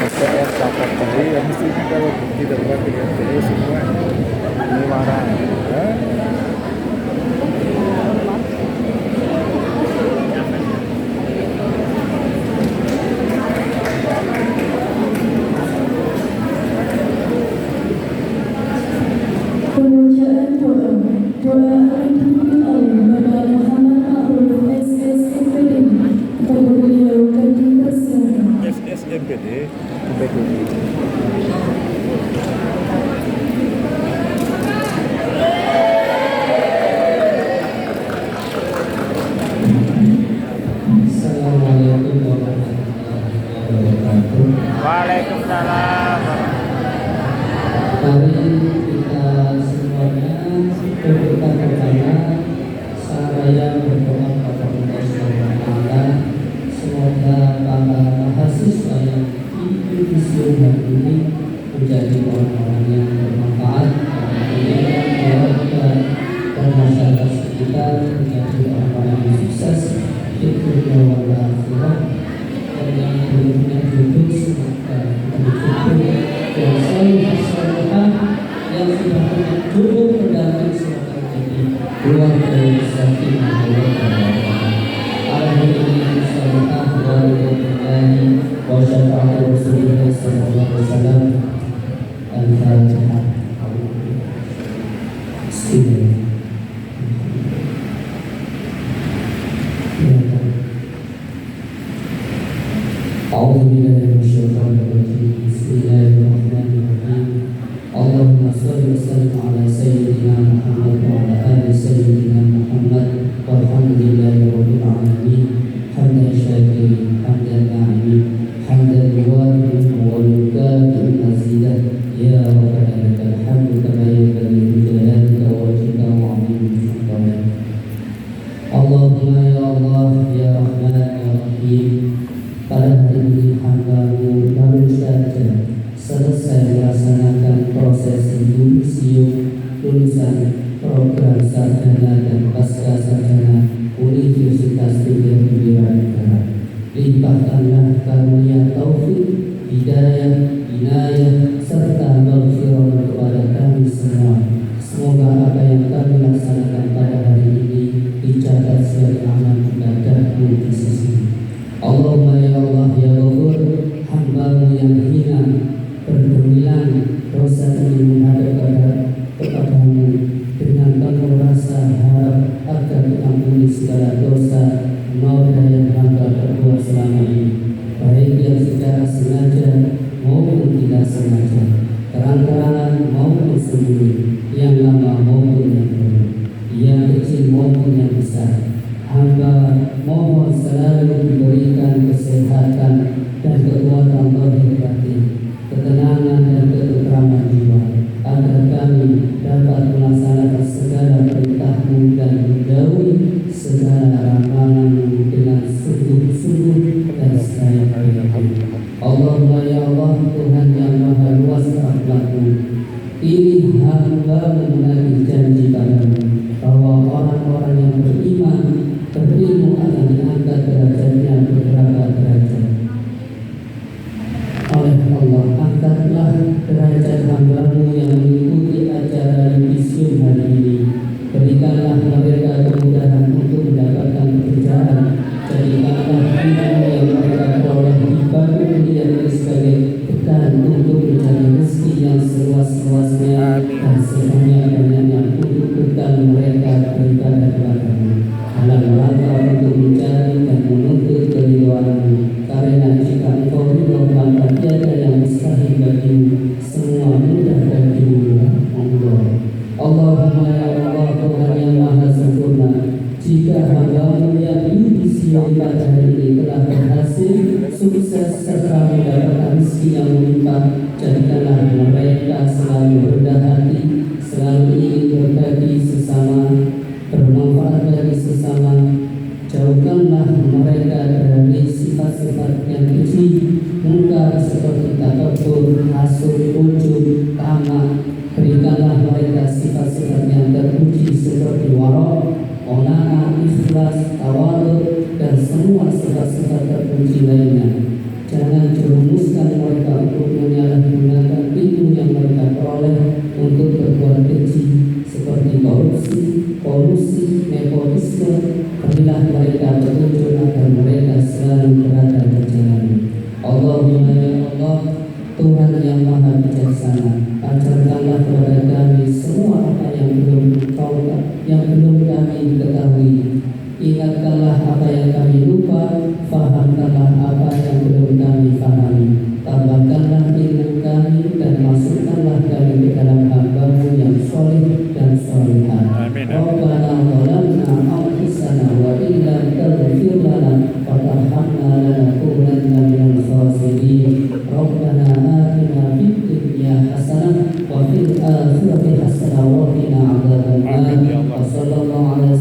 SPR dapat dari yang mesti kalau tidak berarti kan jadi semua ini marah. Waalaikumsalam. Mari kita semuanya berdoa bersama saraya berdoa kepada Allah Subhanahu wa Ta'ala. Semoga para mahasiswa yang di hari ini menjadi orang-orang yang bermanfaat bagi keluarga dan masyarakat sekitar, menjadi orang-orang yang sukses di dunia wal akhirat, dan yang belumnya duduk semoga menjadi yang saleh-salehah yang sudah punya jodoh pendamping semoga menjadi keluarga yang sakinah mawaddah. Alhamdulillah salihah wa lillahi wa syafa'ati Rasulullah sallallahu alaihi wasallam. Al-Fatihah. Bismillah. أعوذ بالله من الشيطان الرجيم بسم الله الرحمن الرحيم اللهم صل وسلم على سيدنا محمد وعلى آل سيدنا محمد والحمد لله رب العالمين حمدا شاكرين حمدا ناعمين حمدا يوافي ويكافئ مزيدا يا ربنا لك الحمد كما ينبغي لجلالك ووجهك وعظيم سلطانك اللهم يا الله يا رحمن يا رحيم. Pada hari ini hamba-Mu baru saja selesai melaksanakan prosesi yudisium lulusan program sarjana dan pasca sarjana Universitas Pilihan Negara. Limpahkanlah karunia taufik, hidayah, inayah, serta maghfirah kepada kami semua. Semoga apa yang kami laksanakan pada hari ini dicatat sebagai amal ibadah-Mu di sisi. Allahumma ya Allah ya Ghafur, hamba-Mu yang hina bergemilang dosa ini menghadap kepada-Mu dengan penuh rasa harap agar diampuni segala dosa noda yang hamba perbuat selama ini, baik yang secara sengaja maupun tidak sengaja, terang-terangan maupun sembunyi, yang lama maupun yang baru, yang kecil maupun yang besar. Hamba mohon selalu diberikan kesehatan dan kekuatan lahir batin, ketenangan dan ketentraman jiwa, agar kami dapat melaksanakan segala perintah-Mu dan menjauhi segala larangan-Mu dengan sungguh-sungguh dan sebaik-baiknya. Allahumma ya Allah, Tuhan yang maha luas rahmat-Mu, ini hamba menagih janji padamu bahwa orang-orang yang beriman berilmu akan diangkat derajatnya beberapa derajat oleh Allah. Angkatlah derajat hamba-Mu yang mengikuti acara yudisium hari ini. Berikanlah mereka kemudahan untuk mendapatkan pekerjaan. Jadikanlah ilmu yang mereka peroleh di bangku kuliah ini sebagai bekal untuk mencari rezeki yang seluas-luasnya dan sebanyak-banyaknya untuk bekal mereka beribadah kepada-Mu dalam rangka untuk mencari dan menuntut keridhaan-Mu. Karena jika Engkau ridho maka tiada yang mustahil bagi-Mu, semua mudah bagi-Mu ya Allah. Allahumma ya Allah, Tuhan yang maha sempurna, jika hamba-Mu yang yudisium pada hari ini telah berhasil sukses serta mendapatkan rezeki yang melimpah, jadikanlah mereka selalu rendah hati, selalu ingin berbagi sesama, bermanfaat bagi sesama. Jauhkanlah mereka dari sifat-sifat yang keji, mungkar seperti takabur, hasud, ujub, tamak. Berikanlah mereka sifat-sifat yang terpuji seperti wara', qanaah, ikhlas, tawadhu, dan semua sifat-sifat terpuji lainnya. Jangan jerumuskan mereka untuk menyalahgunakan ilmu yang mereka peroleh untuk berbuat keji seperti korupsi, kolusi, nepotisme. Berilah mereka petunjuk agar mereka selalu berada di jalan-Mu. Allahumma ya Allah, Tuhan yang maha bijaksana, ajarkanlah kepada kami semua apa yang belum kami ketahui. Ingatkanlah apa yang kami lupa, fahamkanlah apa yang belum kami fahami. Tambahkanlah ilmu kami dan masukkanlah kami ke dalam hamba-Mu yang soleh dan solehah. Rabbana zalamna anfusana wa illam taghfir lana wa tarhamna lanakunanna minal khasirin. Rabbana Amin ya Allah. Sallallahu alaihi